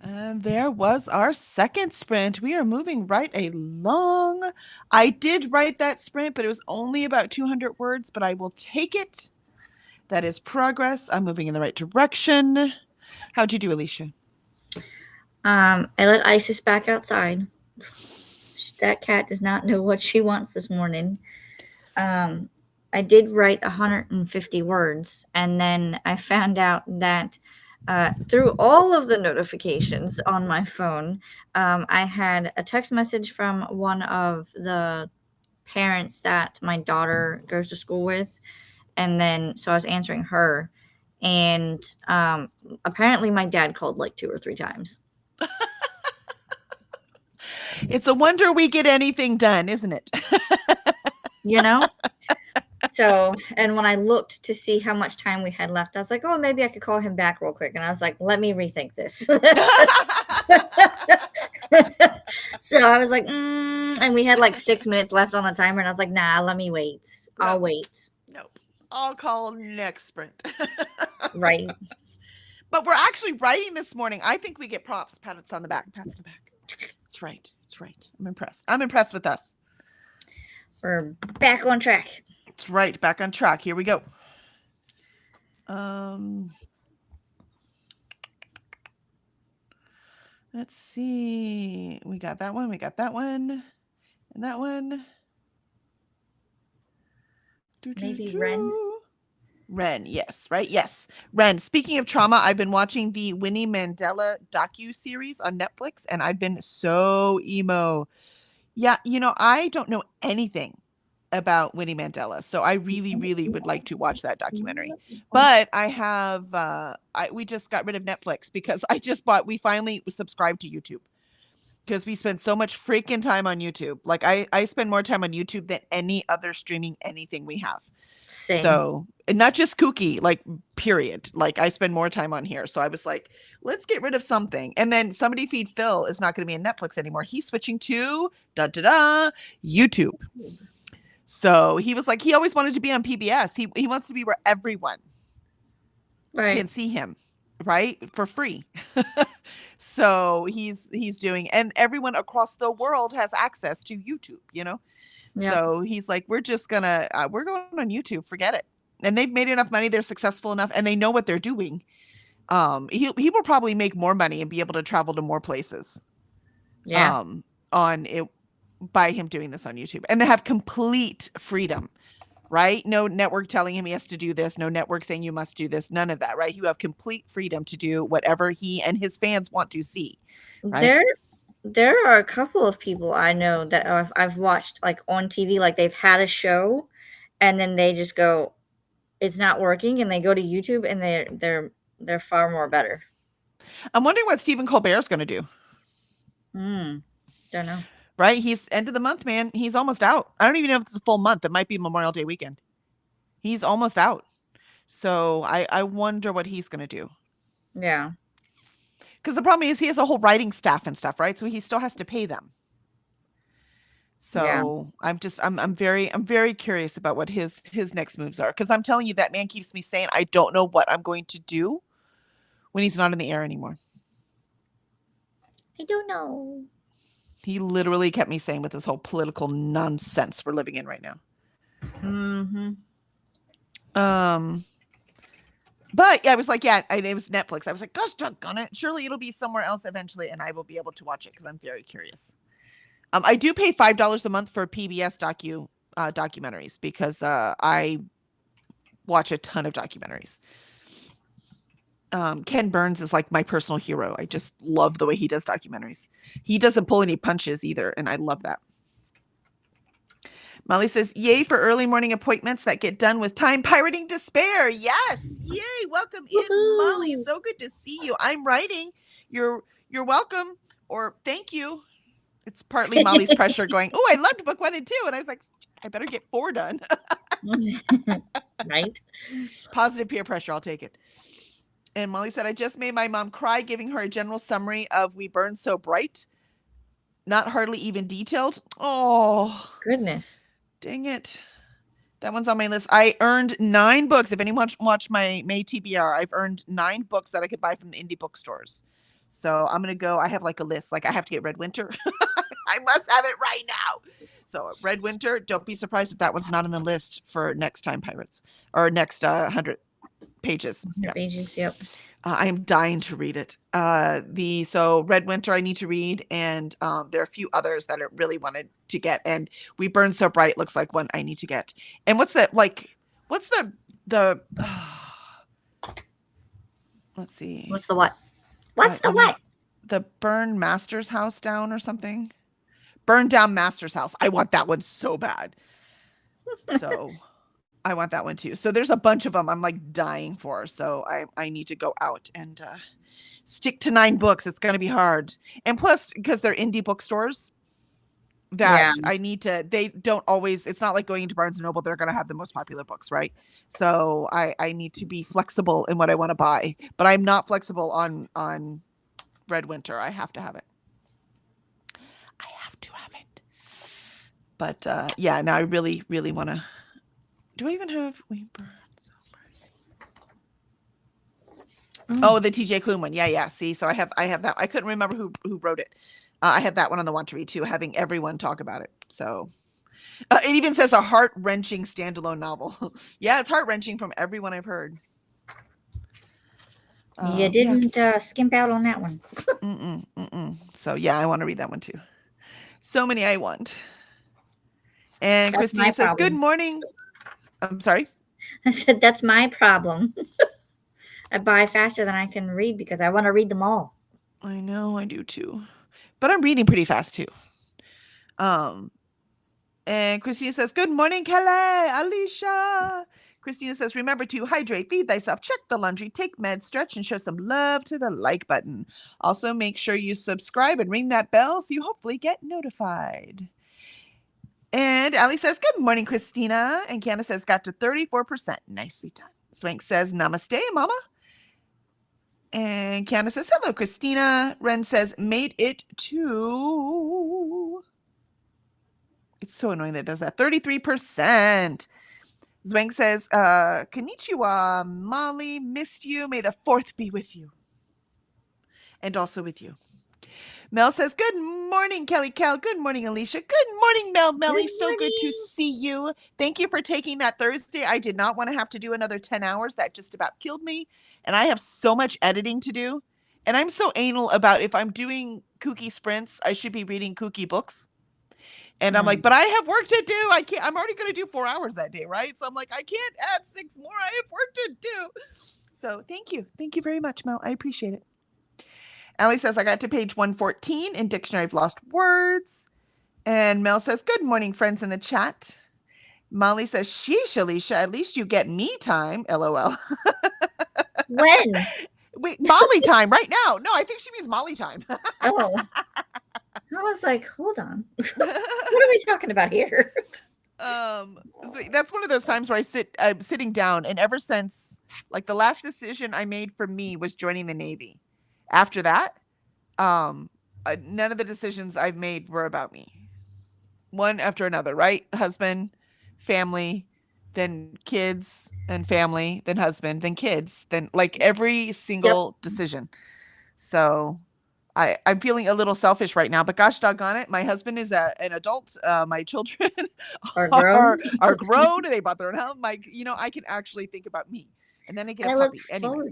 And there was our second sprint. We are moving right along. I did write that sprint, but it was only about 200 words, but I will take it. That is progress. I'm moving in the right direction. How'd you do, Alicia? I let Isis back outside. That cat does not know what she wants this morning. I did write 150 words, and then I found out that through all of the notifications on my phone, I had a text message from one of the parents that my daughter goes to school with, and then so I was answering her, and apparently my dad called like 2 or 3 times. It's a wonder we get anything done, isn't it? You know? So, and when I looked to see how much time we had left, I was like, oh, maybe I could call him back real quick. And I was like, let me rethink this. So I was like, and we had like 6 minutes left on the timer. And I was like, nah, let me wait. I'll wait. Nope. I'll call next sprint. Right. But we're actually writing this morning. I think we get props. Pats on the back. Pats on the back. It's right. It's right. I'm impressed. I'm impressed with us. We're back on track. It's right. Back on track. Here we go. Let's see. We got that one. We got that one. And that one. Maybe Ren. Ren, yes, right? Yes. Ren, speaking of trauma, I've been watching the Winnie Mandela docu-series on Netflix, and I've been so emo. Yeah, I don't know anything about Winnie Mandela, so I really, really would like to watch that documentary. But I have, we just got rid of Netflix because we finally subscribed to YouTube because we spend so much freaking time on YouTube. Like I spend more time on YouTube than any other streaming anything we have. Same. So, and not just Kooky, like period. Like I spend more time on here. So I was like, let's get rid of something. And then Somebody Feed Phil is not going to be in Netflix anymore. He's switching to YouTube. So he was like, he always wanted to be on PBS. He wants to be where everyone can see him, right? For free. So he's doing, and everyone across the world has access to YouTube, Yep. So he's like, we're going on YouTube, forget it. And they've made enough money. They're successful enough and they know what they're doing. He will probably make more money and be able to travel to more places. Yeah. On it by him doing this on YouTube, and they have complete freedom, right? No network telling him he has to do this. No network saying you must do this. None of that, right? You have complete freedom to do whatever he and his fans want to see. Right? There are a couple of people I know that I've watched like on TV, like they've had a show and then they just go, it's not working, and they go to YouTube and they're far more better. I'm wondering what Stephen Colbert is going to do. Don't know. Right? He's end of the month, man. He's almost out. I don't even know if it's a full month. It might be Memorial Day weekend. He's almost out. So I wonder what he's going to do. Yeah. Because the problem is he has a whole writing staff and stuff, right? So he still has to pay them. So yeah. I'm very curious about what his next moves are. Because I'm telling you, that man keeps me saying, I don't know what I'm going to do when he's not in the air anymore. I don't know. He literally kept me saying with this whole political nonsense we're living in right now. Mm-hmm. But yeah, I was like, it was Netflix. I was like, gosh, doggone it. Surely it'll be somewhere else eventually, and I will be able to watch it because I'm very curious. I do pay $5 a month for PBS documentaries because I watch a ton of documentaries. Ken Burns is like my personal hero. I just love the way he does documentaries. He doesn't pull any punches either, and I love that. Molly says, yay for early morning appointments that get done with time pirating to spare. Yes. Yay. Welcome in, Molly. So good to see you. I'm writing. You're welcome, or thank you. It's partly Molly's pressure going, oh, I loved book 1 and 2. And I was like, I better get 4 done. Right. Positive peer pressure. I'll take it. And Molly said, I just made my mom cry, giving her a general summary of We Burn So Bright. Not hardly even detailed. Oh, goodness. Dang it. That one's on my list. I earned 9 books. If anyone watched my May TBR, I've earned 9 books that I could buy from the indie bookstores. So I'm gonna go. I have like a list. Like I have to get Red Winter. I must have it right now. So Red Winter. Don't be surprised if that one's not on the list for next time Pirates or next 100 pages. Yeah. Pages, yep. I am dying to read it. So Red Winter I need to read, and there are a few others that I really wanted to get. And We Burn So Bright looks like one I need to get. And what's that like? What's the let's see. What's the what? What's the what? The Burn Master's House down or something. Burn Down Master's House. I want that one so bad. So I want that one too. So there's a bunch of them I'm like dying for. So I need to go out and stick to 9 books. It's going to be hard. And plus, because they're indie bookstores, that I need to, they don't always, it's not like going into Barnes & Noble. They're going to have the most popular books, right? So I need to be flexible in what I want to buy. But I'm not flexible on Red Winter. I have to have it. I have to have it. But yeah, now I really, really want to. Do I even have We Burn So Bright? Oh, the TJ Klune one. Yeah. See, so I have that. I couldn't remember who wrote it. I have that one on the want to read too, having everyone talk about it. So it even says a heart-wrenching standalone novel. Yeah, it's heart-wrenching from everyone I've heard. You didn't skimp out on that one. So yeah, I want to read that one too. So many I want. And That's Christina my says, problem. "Good morning." I'm sorry. I said that's my problem. I buy faster than I can read because I want to read them all. I know, I do too. But I'm reading pretty fast too. And Christina says, "Good morning, Kelly, Alicia." Christina says, "Remember to hydrate, feed thyself, check the laundry, take meds, stretch, and show some love to the like button. Also, make sure you subscribe and ring that bell so you hopefully get notified." And Ali says, "Good morning, Christina." And Kiana says, "Got to 34%. Nicely done." Swank says, "Namaste, mama." And Kiana says, "Hello, Christina." Ren says, "Made it to..." It's so annoying that it does that. 33%. Zwank says, "Konnichiwa, Molly. Missed you. May the 4th be with you." And also with you. Mel says, "Good morning, Kelly Cal. Good morning, Alicia. Good morning, Melly. So good to see you. Thank you for taking that Thursday. I did not want to have to do another 10 hours. That just about killed me. And I have so much editing to do. And I'm so anal about if I'm doing kooky sprints, I should be reading kooky books. And I'm like, but I have work to do. I'm already going to do 4 hours that day, right? So I'm like, I can't add 6 more. I have work to do. So thank you. Thank you very much, Mel. I appreciate it. Allie says, "I got to page 114 in Dictionary of Lost Words." And Mel says, "Good morning, friends in the chat." Molly says, "Sheesh, Alicia, at least you get me time. LOL. When? Wait, Molly time right now. No, I think she means Molly time. Oh. I was like, hold on. What are we talking about here? So that's one of those times where I'm sitting down, and ever since, like, the last decision I made for me was joining the Navy. After that, none of the decisions I've made were about me. One after another, right? Husband, family, then kids and family, then husband, then kids, then like every single decision. So I'm feeling a little selfish right now, but gosh doggone it, my husband is an adult. My children Are grown. are grown. They bought their own home. I can actually think about me, and then I get a puppy. Anyways.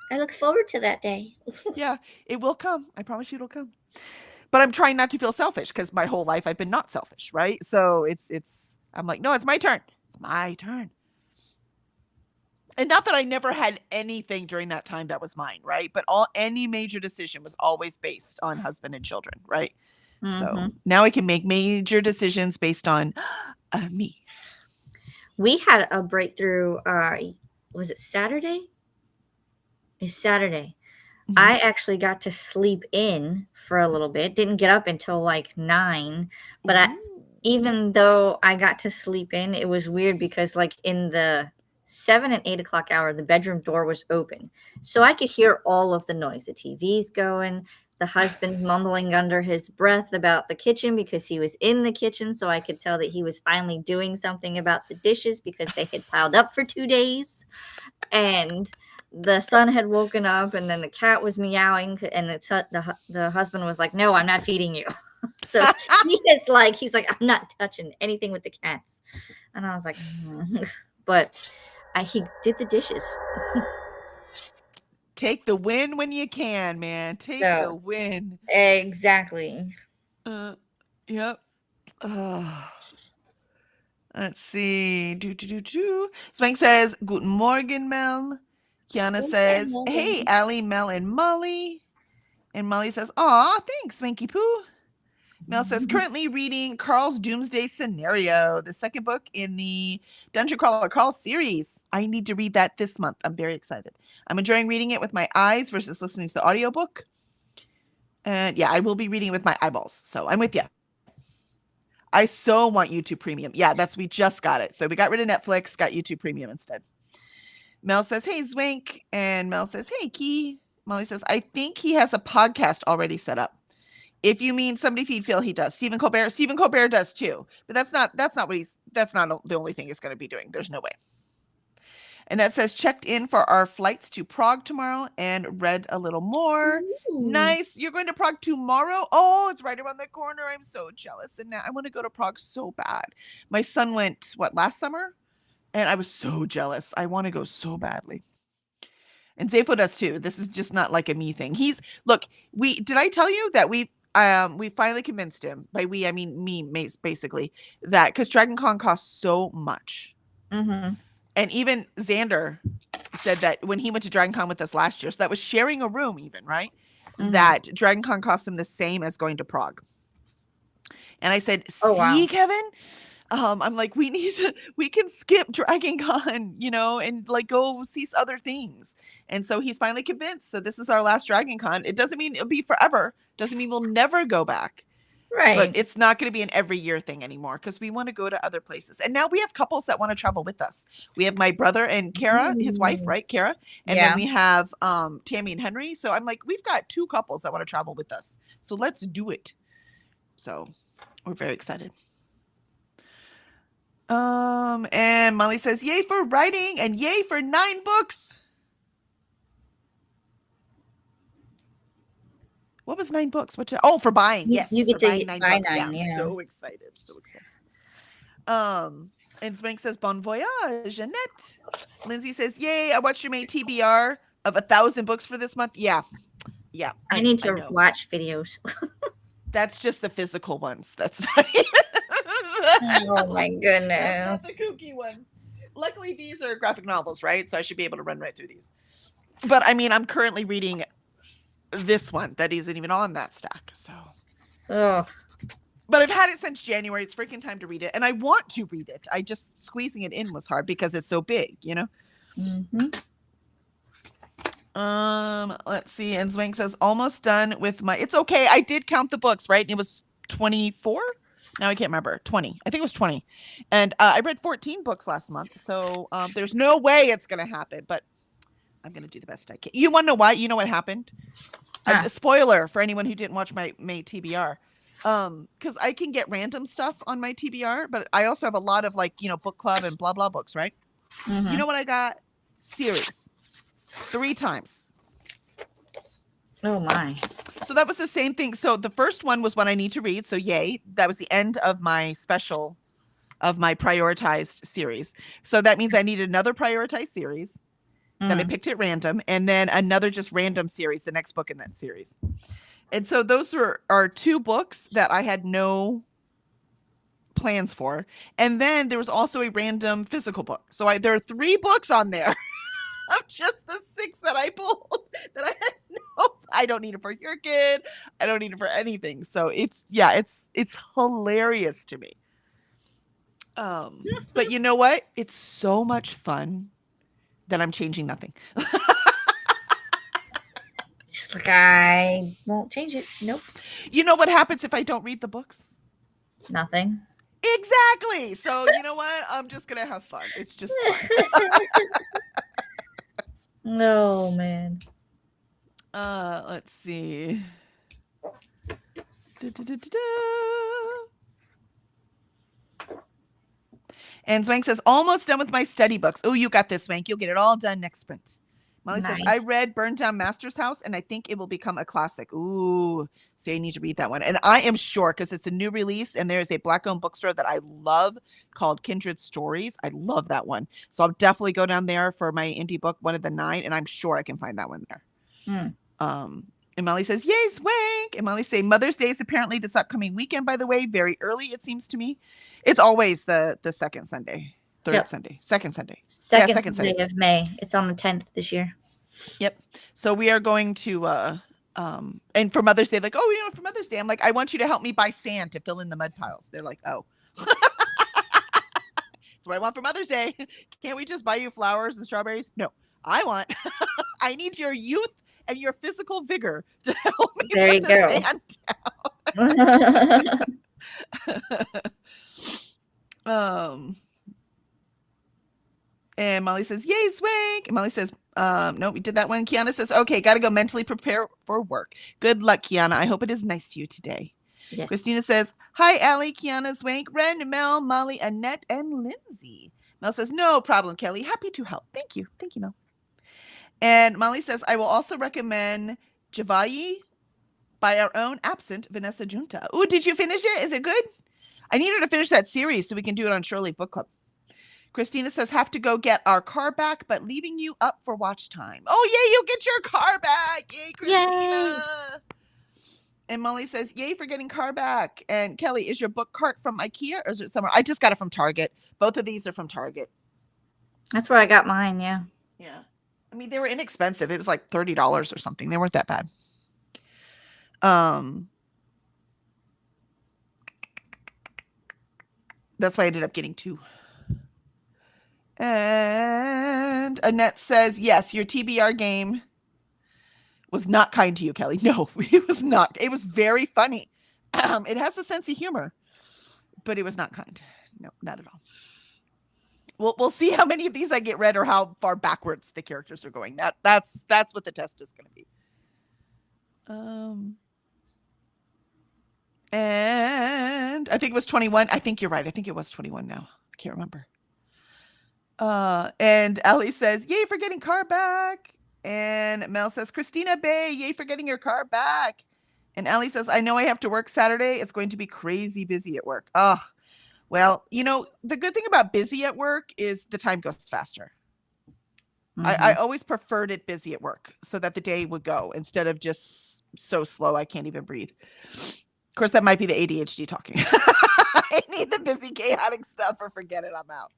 I look forward to that day. Yeah, it will come. I promise you it'll come. But I'm trying not to feel selfish because my whole life I've been not selfish, right? So I'm like, no, it's my turn. It's my turn. And not that I never had anything during that time that was mine, right? But any major decision was always based on husband and children, right? So now I can make major decisions based on me. We had a breakthrough. Was it Saturday? It's Saturday. I actually got to sleep in for a little bit. Didn't get up until like 9. But even though I got to sleep in, it was weird because like in the 7 and 8 o'clock hour, the bedroom door was open. So I could hear all of the noise. The TV's going, the husband's mumbling under his breath about the kitchen because he was in the kitchen. So I could tell that he was finally doing something about the dishes because they had piled up for 2 days. And the son had woken up, and then the cat was meowing, and the husband was like, "No, I'm not feeding you." So he's like, "I'm not touching anything with the cats," and I was like, but he did the dishes. Take the win when you can, man. Take the So win. exactly. Yep. Let's see. Spank says, Guten Morgen, Mel. Kiana says, hey, Allie, Mel, and Molly. And Molly says, aw, thanks, Spanky Poo. Mel says, currently reading Carl's Doomsday Scenario, the second book in the Dungeon Crawler Carl series. I need to read that this month. I'm very excited. I'm enjoying reading it with my eyes versus listening to the audiobook. And yeah, I will be reading it with my eyeballs. So I'm with you. I so want YouTube Premium. Yeah, we just got it. So we got rid of Netflix, got YouTube Premium instead. Mel says, hey, Zwank. And Mel says, hey, Key. Molly says, I think he has a podcast already set up. If you mean somebody feed Phil, he does. Stephen Colbert does too. But that's not the only thing he's going to be doing. There's no way. And that says checked in for our flights to Prague tomorrow and read a little more. Ooh. Nice. You're going to Prague tomorrow? Oh, it's right around the corner. I'm so jealous. And now I want to go to Prague so bad. My son went, last summer? And I was so jealous. I want to go so badly. And Zafo does too. This is just not like a me thing. Did I tell you that we finally convinced him, by we, I mean me, basically, that because Dragon Con costs so much. Mm-hmm. And even Xander said that when he went to Dragon Con with us last year, so that was sharing a room even, right? Mm-hmm. That Dragon Con cost him the same as going to Prague. And I said, wow. Kevin, I'm like, we can skip Dragon Con, and like go see other things. And so he's finally convinced. So this is our last Dragon Con. It doesn't mean it'll be forever. Doesn't mean we'll never go back. Right. But it's not going to be an every year thing anymore because we want to go to other places. And now we have couples that want to travel with us. We have my brother and Kara, his wife, right? Kara. And then we have Tammy and Henry. So I'm like, we've got 2 couples that want to travel with us. So let's do it. So we're very excited. And Molly says, yay for writing and yay for 9 books. What was 9 books? For buying. Yes. You get to buy 9. Yeah. I'm so excited. And Spank says, bon voyage, Annette. Lindsay says, yay, I watched your mate TBR of 1,000 books for this month. Yeah. Yeah. I need to watch videos. That's just the physical ones. That's not oh my goodness. That's not the kooky ones. Luckily, these are graphic novels, right? So I should be able to run right through these. But I mean, I'm currently reading this one that isn't even on that stack. So, but I've had it since January. It's freaking time to read it, and I want to read it. I just squeezing it in was hard because it's so big, Mm-hmm. Let's see. And Zwank says, almost done with my. It's okay. I did count the books, right? And it was 24. Now I can't remember. 20. I think it was 20. And I read 14 books last month. So there's no way it's going to happen, but I'm going to do the best I can. You want to know why? You know what happened? A spoiler for anyone who didn't watch my TBR. Because I can get random stuff on my TBR, but I also have a lot of book club and blah, blah books, right? Mm-hmm. You know what I got? Series. 3 times. Oh my. So that was the same thing. So the first one was one I need to read. So yay. That was the end of my special of my prioritized series. So that means I needed another prioritized series. Then I picked it random, and then another just random series, the next book in that series. And so those are 2 books that I had no plans for. And then there was also a random physical book. So there are 3 books on there of just the 6 that I pulled that I had I don't need it for your kid. I don't need it for anything. So it's hilarious to me. But you know what? It's so much fun that I'm changing nothing. Just like I won't change it. Nope. You know what happens if I don't read the books? Nothing. Exactly. So you know what? I'm just gonna have fun. It's just fun. No, man. Let's see. And Swank says, almost done with my study books. Oh, you got this, Swank. You'll get it all done next sprint. Molly says, I Nice. read Burn Down Master's House, and I think it will become a classic. Ooh, see, I need to read that one. And I am sure, because it's a new release, and there is a Black-owned bookstore that I love called Kindred Stories. I love that one. So I'll definitely go down there for my indie book, One of the Nine, and I'm sure I can find that one there. And Molly says, yay, Swank. And Molly say, Mother's Day is apparently this upcoming weekend, by the way, very early, it seems to me. It's always the second Sunday. Third Yep. Sunday. Second Sunday. Second second Sunday Sunday. of May. It's on the 10th this year. Yep. So we are going to and for Mother's Day, like, oh, for Mother's Day, I'm like, I want you to help me buy sand to fill in the mud piles. They're like, oh. That's what I want for Mother's Day. Can't we just buy you flowers and strawberries? No. I need your youth and your physical vigor to help me There you put go. the sand down. And Molly says, yay, Swank. And Molly says, no, we did that one. Kiana says, okay, got to go mentally prepare for work. Good luck, Kiana. I hope it is nice to you today. Yes. Christina says, hi, Allie, Kiana, Swank, Ren, Mel, Molly, Annette, and Lindsay. Mel says, no problem, Kelly. Happy to help. Thank you. Thank you, Mel. And Molly says, I will also recommend Javayi by our own absent Vanessa Junta. Ooh, did you finish it? Is it good? I need her to finish that series so we can do it on Shirley Book Club. Christina says, have to go get our car back, but leaving you up for watch time. Oh, yay, you'll get your car back. Yay, Christina. Yay. And Molly says, yay for getting car back. And Kelly, is your book cart from IKEA or is it somewhere? I just got it from Target. Both of these are from Target. That's where I got mine, yeah. Yeah. I mean, they were inexpensive. It was like $30 or something. They weren't that bad. That's why I ended up getting two. And Annette says, yes, your TBR game was not kind to you, Kelly. No, it was not. It was very funny. It has a sense of humor, but it was not kind. No, not at all. We'll see how many of these I get read or how far backwards the characters are going. That's what the test is going to be. And I think it was 21. I think you're right. I think it was 21 now. I can't remember. And Ellie says, yay for getting car back. And Mel says, Christina Bay, yay for getting your car back. And Ellie says, I know I have to work Saturday. It's going to be crazy busy at work. Oh, well, the good thing about busy at work is the time goes faster. Mm-hmm. I always preferred it busy at work so that the day would go instead of just so slow I can't even breathe. Of course, that might be the ADHD talking. I need the busy, chaotic stuff or forget it. I'm out.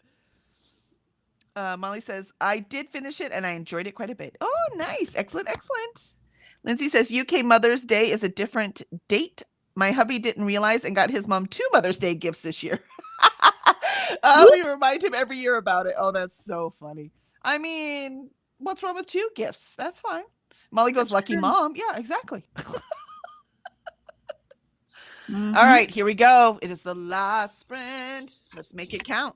Molly says, I did finish it and I enjoyed it quite a bit. Oh, nice. Excellent. Excellent. Lindsay says, UK Mother's Day is a different date. My hubby didn't realize and got his mom 2 Mother's Day gifts this year. We remind him every year about it. Oh, that's so funny. I mean, what's wrong with 2 gifts? That's fine. Molly goes, lucky mom. Yeah, exactly. Mm-hmm. All right, here we go. It is the last sprint. Let's make it count.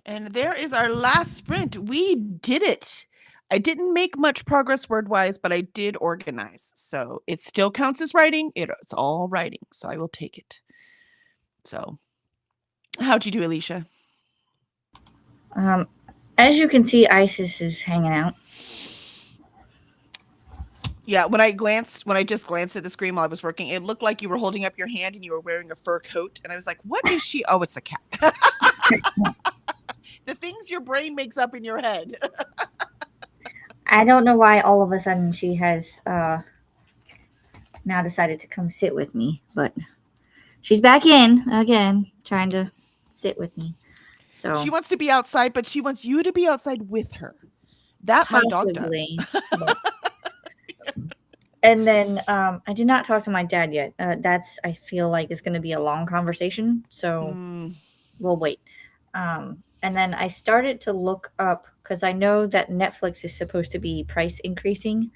And there is our last sprint. We did it. I didn't make much progress word-wise, but I did organize. So it still counts as writing. It's all writing. So I will take it. So how'd you do, Alicia? As you can see, Isis is hanging out. Yeah, when I just glanced at the screen while I was working, it looked like you were holding up your hand and you were wearing a fur coat. And I was like, what is she? Oh, it's the cat. The things your brain makes up in your head. I don't know why all of a sudden she has now decided to come sit with me, but she's back in again, trying to sit with me. So She wants to be outside, but she wants you to be outside with her. That my dog does. possibly. And then I did not talk to my dad yet. That's, I feel like, is going to be a long conversation, so we'll wait. And then I started to look up, because I know that Netflix is supposed to be price increasing,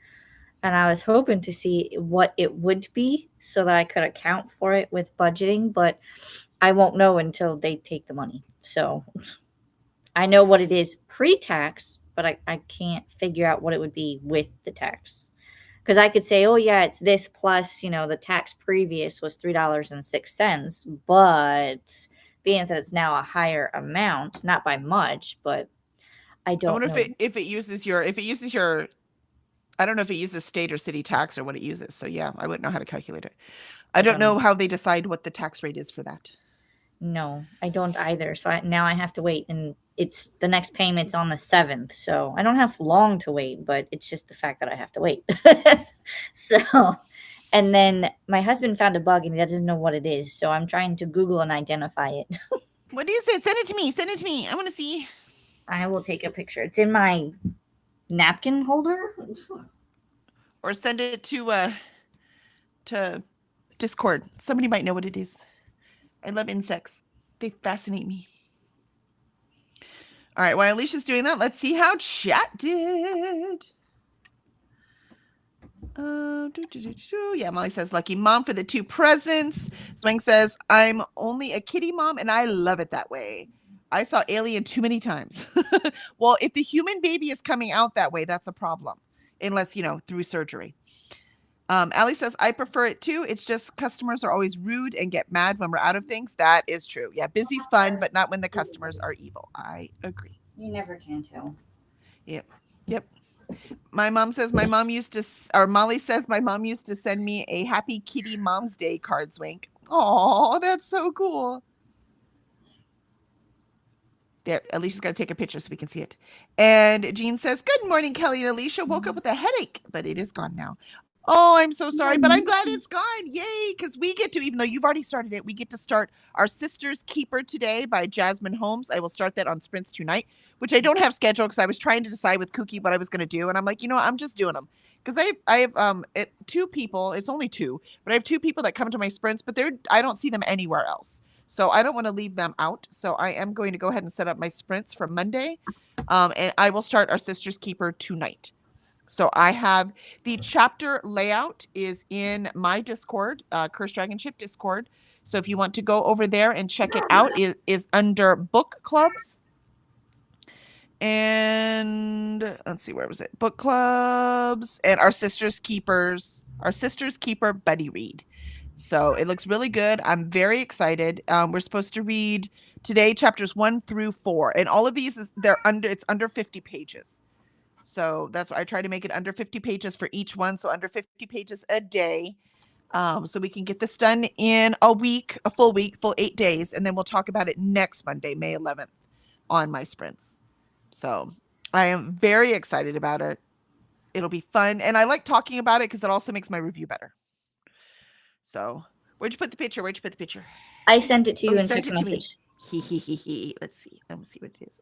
and I was hoping to see what it would be so that I could account for it with budgeting, but I won't know until they take the money. So I know what it is pre-tax, but I can't figure out what it would be with the tax. Because I could say, oh, yeah, it's this plus, the tax previous was $3.06. But being that it's now a higher amount, not by much, but I don't I know. wonder if it uses your, I don't know if it uses state or city tax or what it uses. So yeah, I wouldn't know how to calculate it. I don't know how they decide what the tax rate is for that. No, I don't either. So now I have to wait, and it's the next payment's on the 7th. So I don't have long to wait, but it's just the fact that I have to wait. So, and then my husband found a bug and he doesn't know what it is. So I'm trying to Google and identify it. What is it? Send it to me. Send it to me. I want to see. I will take a picture. It's in my napkin holder. Or send it to Discord. Somebody might know what it is. I love insects. They fascinate me. All right, while Alicia's doing that, let's see how chat did. Yeah, Molly says, lucky mom for the 2 presents. Swing says, I'm only a kitty mom, and I love it that way. I saw Alien too many times. Well, if the human baby is coming out that way, that's a problem. Unless, through surgery. Allie says, I prefer it too. It's just customers are always rude and get mad when we're out of things. That is true. Yeah, busy's fun, but not when the customers are evil. I agree. You never can tell. Yep. My mom says Molly says my mom used to send me a happy kitty mom's day card, Swink. Oh, that's so cool. There, Alicia's got to take a picture so we can see it. And Jean says, good morning, Kelly and Alicia. Woke up with a headache, but it is gone now. Oh, I'm so sorry, but I'm glad it's gone. Yay, because we get to, even though you've already started it, we get to start our Sister's Keeper today by Jasmine Holmes. I will start that on Sprints tonight, which I don't have scheduled because I was trying to decide with Kookie what I was going to do. And I'm like, I'm just doing them. Because I have 2 people, it's only 2, but I have 2 people that come to my sprints, but I don't see them anywhere else. So I don't want to leave them out. So I am going to go ahead and set up my sprints for Monday. And I will start our Sister's Keeper tonight. So I have the chapter layout is in my Discord, Curse Dragon Ship Discord. So if you want to go over there and check it out, it is under book clubs. And let's see, where was it? Book clubs and our Sister's Keeper buddy read. So it looks really good. I'm very excited. We're supposed to read today chapters 1 through 4, and all of these it's under 50 pages. So that's why I try to make it under 50 pages for each one. So under 50 pages a day. So we can get this done in a full 8 days. And then we'll talk about it next Monday, May 11th on my sprints. So I am very excited about it. It'll be fun. And I like talking about it because it also makes my review better. So where'd you put the picture? I sent it to you in sent it to me. Let's see. Let me see what it is.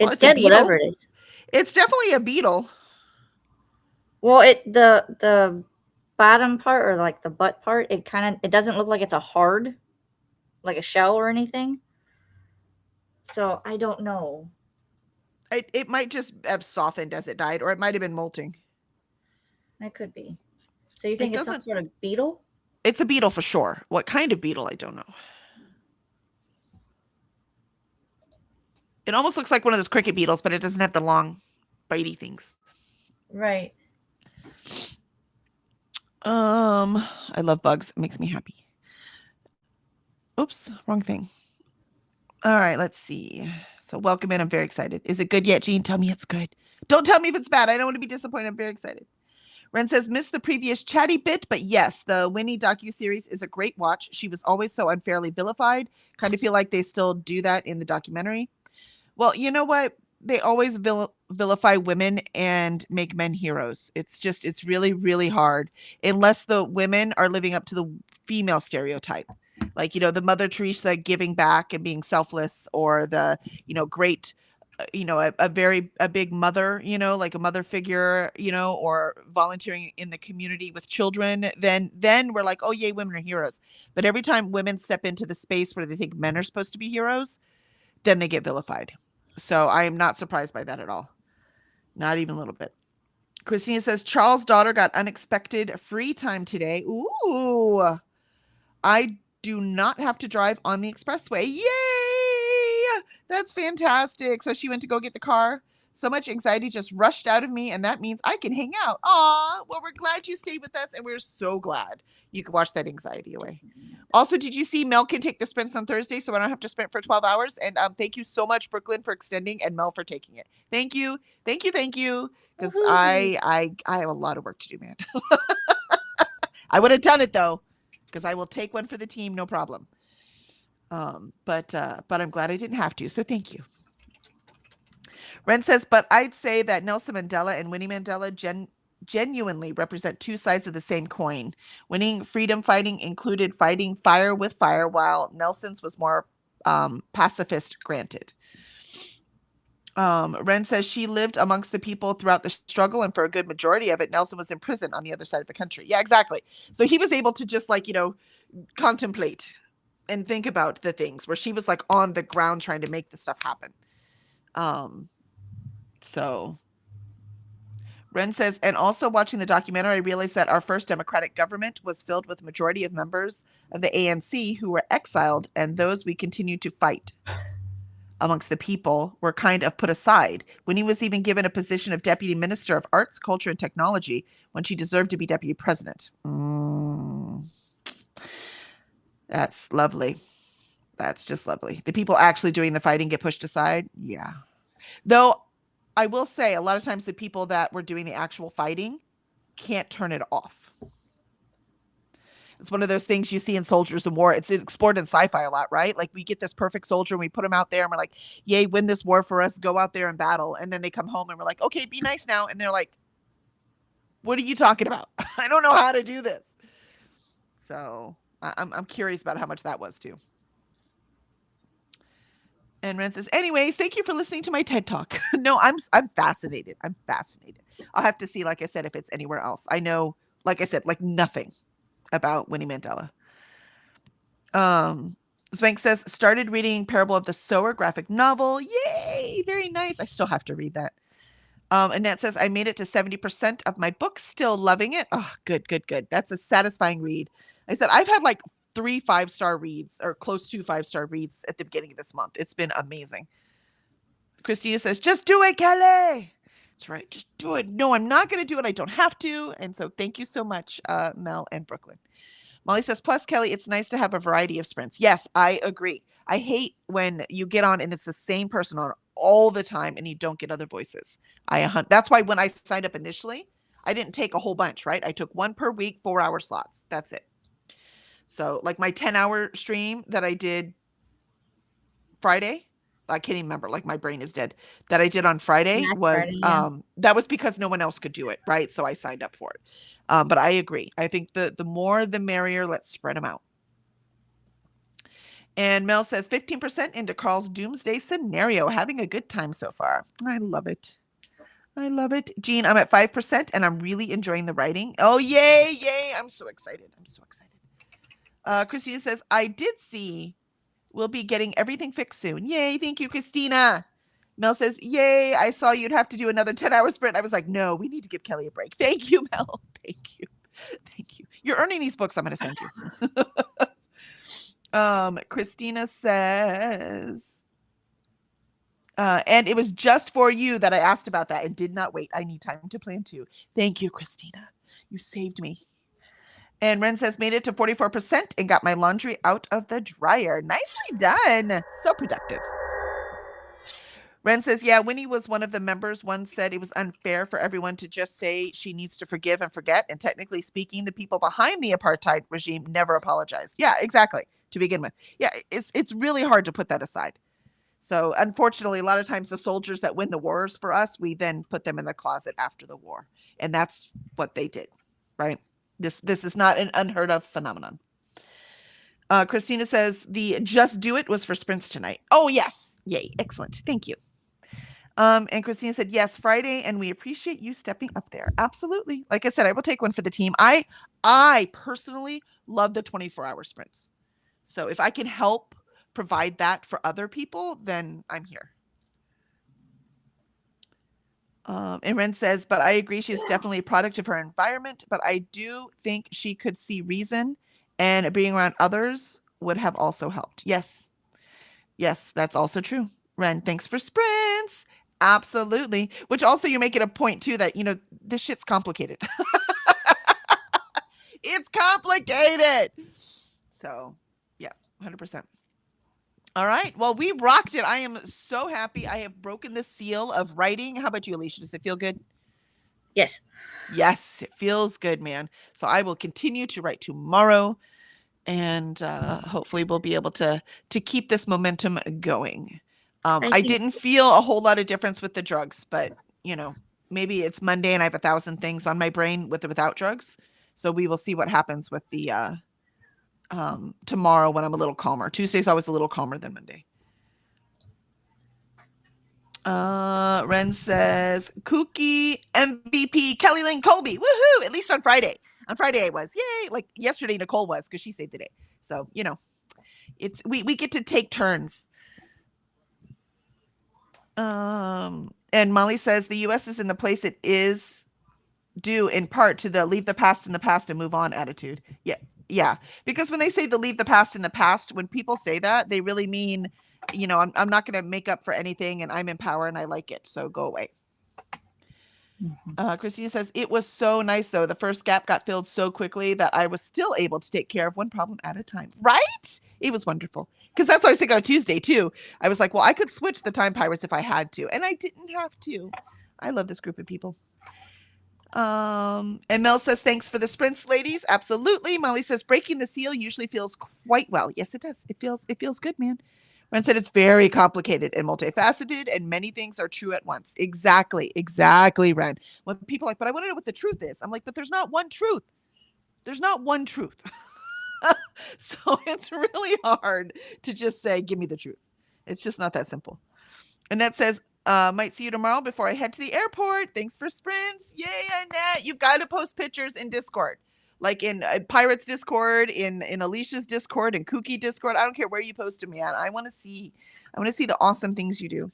It's dead, whatever it is. It's definitely a beetle. Well, the bottom part, or like the butt part, it doesn't look like it's a hard, like a shell or anything. So I don't know. It might just have softened as it died, or it might have been molting. That could be. So you think it's some sort of beetle? It's a beetle for sure. What kind of beetle? I don't know. It almost looks like one of those cricket beetles, but it doesn't have the long, bitey things. Right. I love bugs. It makes me happy. Oops, wrong thing. All right, let's see. So welcome in. I'm very excited. Is it good yet, Jean? Tell me it's good. Don't tell me if it's bad. I don't want to be disappointed. I'm very excited. Ren says, missed the previous chatty bit, but yes, the Winnie docuseries is a great watch. She was always so unfairly vilified. Kind of feel like they still do that in the documentary. Well, you know what? They always vilify women and make men heroes. It's really, really hard unless the women are living up to the female stereotype. Like, the Mother Teresa giving back and being selfless, or the, great, a big mother, like a mother figure, or volunteering in the community with children, then we're like, oh, yay, women are heroes. But every time women step into the space where they think men are supposed to be heroes, then they get vilified. So I am not surprised by that at all. Not even a little bit. Christina says, Charles' daughter got unexpected free time today. Ooh. I do not have to drive on the expressway. Yay! That's fantastic. So she went to go get the car. So much anxiety just rushed out of me, and that means I can hang out. Aw, well, we're glad you stayed with us, and we're so glad you could wash that anxiety away. Also, did you see Mel can take the sprints on Thursday, so I don't have to sprint for 12 hours? And thank you so much, Brooklyn, for extending, and Mel for taking it. Thank you. Thank you. Thank you. Because I have a lot of work to do, man. I would have done it, though, because I will take one for the team, no problem. But I'm glad I didn't have to, so thank you. Ren says, but I'd say that Nelson Mandela and Winnie Mandela genuinely represent two sides of the same coin. Winning freedom fighting included fighting fire with fire, while Nelson's was more pacifist, granted. Ren says she lived amongst the people throughout the struggle, and for a good majority of it, Nelson was in prison on the other side of the country. Yeah, exactly. So he was able to just contemplate and think about the things, where she was like on the ground trying to make the stuff happen. So Ren says, and also watching the documentary, I realized that our first democratic government was filled with a majority of members of the ANC who were exiled, and those we continued to fight amongst the people were kind of put aside. When he was even given a position of Deputy Minister of Arts, Culture, and Technology, when she deserved to be Deputy President. That's lovely. That's just lovely. The people actually doing the fighting get pushed aside. Yeah. Though I will say, a lot of times the people that were doing the actual fighting can't turn it off. It's one of those things you see in Soldiers of War. It's explored in sci-fi a lot, right? Like, we get this perfect soldier and we put him out there and we're like, yay, win this war for us. Go out there and battle. And then they come home and we're like, okay, be nice now. And they're like, what are you talking about? I don't know how to do this. So I'm curious about how much that was too. And Ren says, anyways, thank you for listening to my TED Talk. No, I'm fascinated. I'm fascinated. I'll have to see, like I said, if it's anywhere else. I know, like I said, like nothing about Winnie Mandela. Spank says, started reading Parable of the Sower graphic novel. Yay! Very nice. I still have to read that. Annette says, I made it to 70% of my book. Still loving it. Oh, good. That's a satisfying read. I said, I've had like 3 5-star reads, or close to 5-star reads at the beginning of this month. It's been amazing. Christina says, just do it, Kelly. That's right. Just do it. No, I'm not going to do it. I don't have to. And so thank you so much, Mel and Brooklyn. Molly says, plus, Kelly, it's nice to have a variety of sprints. Yes, I agree. I hate when you get on and it's the same person on all the time and you don't get other voices. That's why when I signed up initially, I didn't take a whole bunch, right? I took 1 per week, 4-hour slots. That's it. So like my 10-hour stream that I did Friday, I can't even remember, like my brain is dead, that I did on Friday that was because no one else could do it, right? So I signed up for it. But I agree. I think the more the merrier. Let's spread them out. And Mel says 15% into Carl's doomsday scenario. Having a good time so far. I love it. I love it. Jean, I'm at 5% and I'm really enjoying the writing. Oh, yay. I'm so excited. Christina says, I did see we'll be getting everything fixed soon. Yay. Thank you, Christina. Mel says, yay. I saw you'd have to do another 10-hour sprint. I was like, no, we need to give Kelly a break. Thank you, Mel. Thank you. You're earning these books I'm going to send you. Christina says, And it was just for you that I asked about that and did not wait. I need time to plan too. Thank you, Christina. You saved me. And Ren says, made it to 44% and got my laundry out of the dryer. Nicely done. So productive. Ren says, yeah, Winnie was one of the members. One said it was unfair for everyone to just say she needs to forgive and forget. And technically speaking, the people behind the apartheid regime never apologized. Yeah, exactly. To begin with. Yeah, it's really hard to put that aside. So unfortunately, a lot of times the soldiers that win the wars for us, we then put them in the closet after the war. And that's what they did, right? This is not an unheard of phenomenon. Christina says the Just Do It was for sprints tonight. Oh, yes. Yay. Excellent. Thank you. And Christina said, yes, Friday, and we appreciate you stepping up there. Absolutely. Like I said, I will take one for the team. I personally love the 24-hour sprints. So if I can help provide that for other people, then I'm here. And Ren says, but I agree, she's definitely a product of her environment, but I do think she could see reason, and being around others would have also helped. Yes. Yes, that's also true. Ren, thanks for sprints. Absolutely. Which also you make it a point too that, this shit's complicated. It's complicated. So, yeah, 100%. All right. Well, we rocked it. I am so happy. I have broken the seal of writing. How about you, Alicia? Does it feel good? Yes. Yes, it feels good, man. So I will continue to write tomorrow, and hopefully we'll be able to keep this momentum going. I didn't feel a whole lot of difference with the drugs, but maybe it's Monday and I have 1,000 things on my brain with or without drugs. So we will see what happens with the tomorrow when I'm a little calmer. Tuesday's always a little calmer than Monday. Ren says, Kooky, MVP, Kelly Lynn Colby. Woohoo! At least on Friday. On Friday I was. Yay! Like yesterday Nicole was because she saved the day. So, it's we get to take turns. And Molly says the US is in the place it is due in part to the leave the past in the past and move on attitude. Yeah. Because when they say the leave the past in the past, when people say that, they really mean, I'm not going to make up for anything and I'm in power and I like it. So go away. Christina says, it was so nice, though. The first gap got filled so quickly that I was still able to take care of one problem at a time. Right? It was wonderful. Because that's what I was thinking on Tuesday, too. I was like, well, I could switch the Time Pirates if I had to. And I didn't have to. I love this group of people. And Mel says, thanks for the sprints, ladies. Absolutely. Molly says, breaking the seal usually feels quite well. Yes, it does. It feels good, man. Ren said it's very complicated and multifaceted, and many things are true at once. Exactly, Ren. When people are like, but I want to know what the truth is. I'm like, but there's not one truth. There's not one truth. So it's really hard to just say, give me the truth. It's just not that simple. Annette says, might see you tomorrow before I head to the airport. Thanks for sprints. Yay, Annette. You've got to post pictures in Discord. Like in Pirates Discord, in Alicia's Discord, in Kooky Discord. I don't care where you post them, man. I want to see the awesome things you do.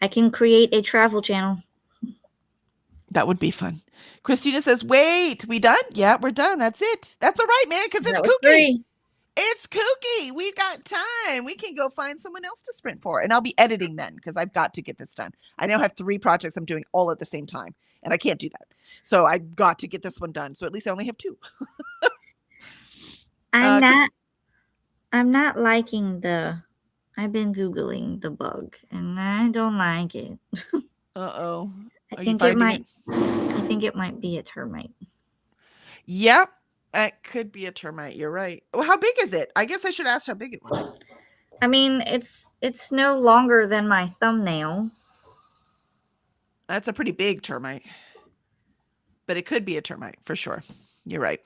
I can create a travel channel. That would be fun. Christina says, wait, we done? Yeah, we're done. That's it. That's all right, man, because it's Kooky. It's Kooky. We've got time. We can go find someone else to sprint for. And I'll be editing then because I've got to get this done. I now have 3 projects I'm doing all at the same time. And I can't do that. So I've got to get this one done. So at least I only have 2. I'm not liking I've been Googling the bug and I don't like it. Uh-oh. I think it might be a termite. Yep. It could be a termite. You're right. Well, how big is it? I guess I should ask how big it was. I mean, it's no longer than my thumbnail. That's a pretty big termite. But it could be a termite for sure. You're right.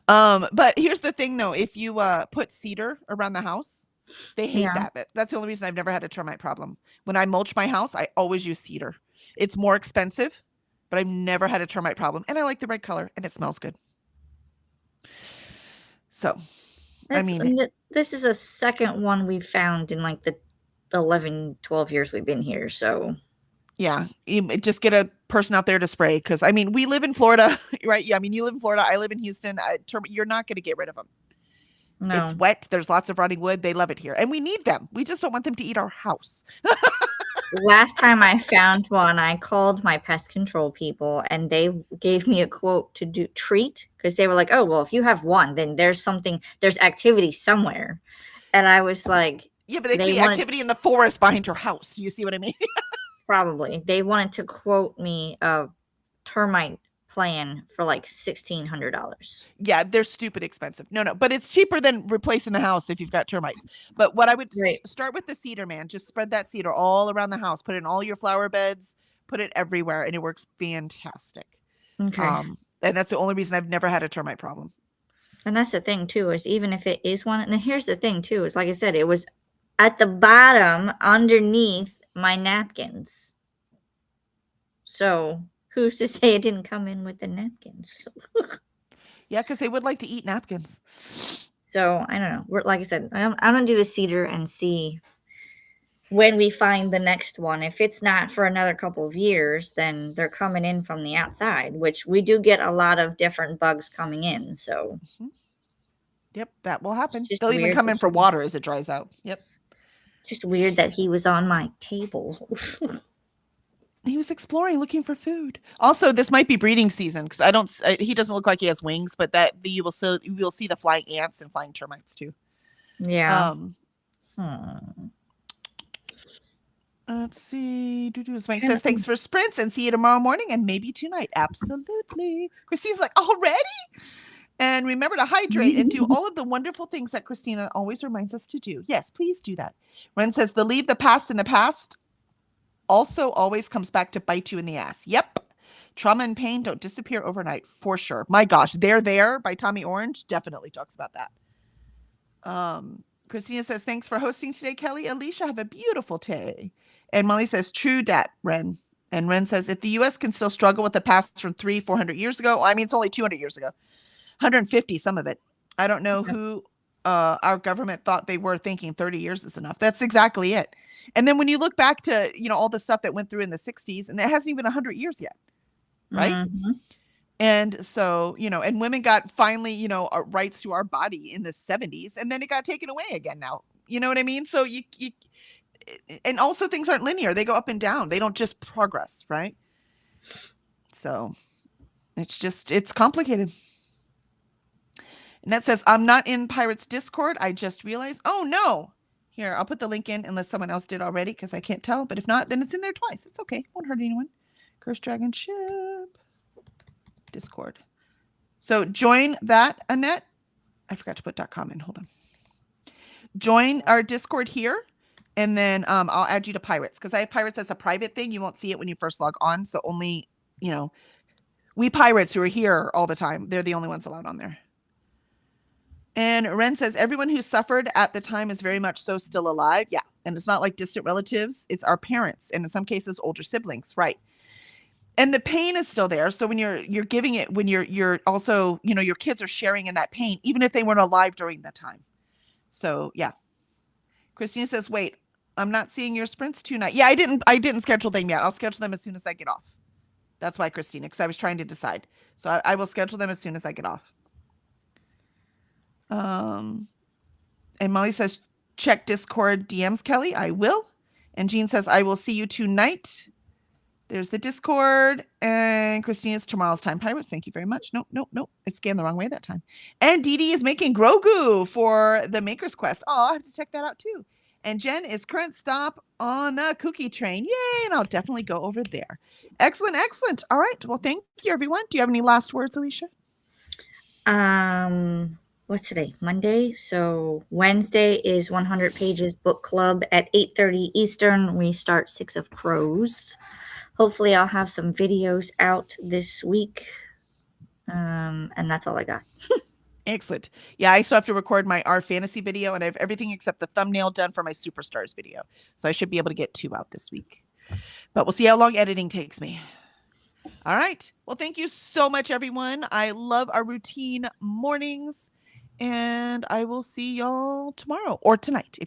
But here's the thing though, if you put cedar around the house, they hate that. That's the only reason I've never had a termite problem. When I mulch my house, I always use cedar. It's more expensive, but I've never had a termite problem. And I like the red color and it smells good. So, this is a second one we've found in like the 11, 12 years we've been here. So yeah, just get a person out there to spray. Cause we live in Florida, right? Yeah. You live in Florida. I live in Houston. You're not going to get rid of them. No. It's wet. There's lots of rotting wood. They love it here. And we need them. We just don't want them to eat our house. Last time I found one, I called my pest control people and they gave me a quote to treat because they were like, "Oh, well, if you have one, then there's activity somewhere." And I was like, Yeah, but it could they be wanted activity in the forest behind your house. Do you see what I mean? probably they wanted to quote me a termite plan for like $1,600. Yeah, they're stupid expensive. No, but it's cheaper than replacing the house if you've got termites. But what I would Right. start with the cedar, man. Just spread that cedar all around the house. Put it in all your flower beds. Put it everywhere, and it works fantastic. Okay. And that's the only reason I've never had a termite problem. And that's the thing too, is even if it is one, and here's the thing too, is like I said, it was at the bottom underneath my napkins. So who's to say it didn't come in with the napkins? Yeah, because they would like to eat napkins. So I don't know. Like I said, I'm gonna do the cedar and see when we find the next one. If it's not for another couple of years, then they're coming in from the outside, which we do get a lot of different bugs coming in. So Yep, that will happen. just They'll even weird come that in for he- water as it dries out. Yep. just weird that he was on my table. He was exploring, looking for food. Also, this might be breeding season because I don't. He doesn't look like he has wings, but you will see the flying ants and flying termites too. Yeah. Let's see. Mike says thanks for sprints and see you tomorrow morning and maybe tonight. Absolutely. Christine's like already. And remember to hydrate and do all of the wonderful things that Christina always reminds us to do. Yes, please do that. Ren says the leave the past in the past also always comes back to bite you in the ass. Yep. Trauma and pain don't disappear overnight, for sure. My gosh, They're There by Tommy Orange definitely talks about that. Christina says, thanks for hosting today, Kelly. Alicia, have a beautiful day. And Molly says, true dat, Ren. And Ren says, if the U.S. can still struggle with the past from 400 years ago, I mean, it's only 200 years ago. 150, some of it. I don't know who our government thought they were thinking 30 years is enough. That's exactly it. And then when you look back to, all the stuff that went through in the 60s, and it hasn't even 100 years yet, right? Mm-hmm. And so, and women got finally, rights to our body in the 70s, and then it got taken away again now. You know what I mean? So you and also things aren't linear. They go up and down. They don't just progress, right? So it's complicated. And that says, I'm not in Pirates Discord. I just realized. Oh, no. Here, I'll put the link in unless someone else did already because I can't tell. But if not, then it's in there twice. It's okay. Won't hurt anyone. Cursed Dragon Ship. Discord. So join that, Annette. I forgot to put .com in. Hold on. Join our Discord here. And then I'll add you to Pirates because I have Pirates as a private thing. You won't see it when you first log on. So only, we Pirates who are here all the time, they're the only ones allowed on there. And Ren says, everyone who suffered at the time is very much so still alive. Yeah. And it's not like distant relatives. It's our parents. And in some cases, older siblings. Right. And the pain is still there. So when you're giving it, when you're also, your kids are sharing in that pain, even if they weren't alive during that time. So yeah. Christina says, wait, I'm not seeing your sprints tonight. Yeah, I didn't schedule them yet. I'll schedule them as soon as I get off. That's why, Christina, because I was trying to decide. So I will schedule them as soon as I get off. And Molly says, check Discord DMs, Kelly. I will. And Jean says, I will see you tonight. There's the Discord. And Christina's tomorrow's time Pirates. Thank you very much. Nope. It scanned the wrong way that time. And Dee Dee is making Grogu for the Maker's Quest. Oh, I have to check that out too. And Jen is current stop on the cookie train. Yay. And I'll definitely go over there. Excellent. All right. Well, thank you, everyone. Do you have any last words, Alicia? What's today? Monday. So Wednesday is 100 Pages Book Club at 8:30 Eastern. We start Six of Crows. Hopefully I'll have some videos out this week. And that's all I got. Excellent. Yeah, I still have to record my R Fantasy video, and I have everything except the thumbnail done for my Superstars video. So I should be able to get 2 out this week. But we'll see how long editing takes me. All right. Well, thank you so much, everyone. I love our routine mornings. And I will see y'all tomorrow or tonight if you're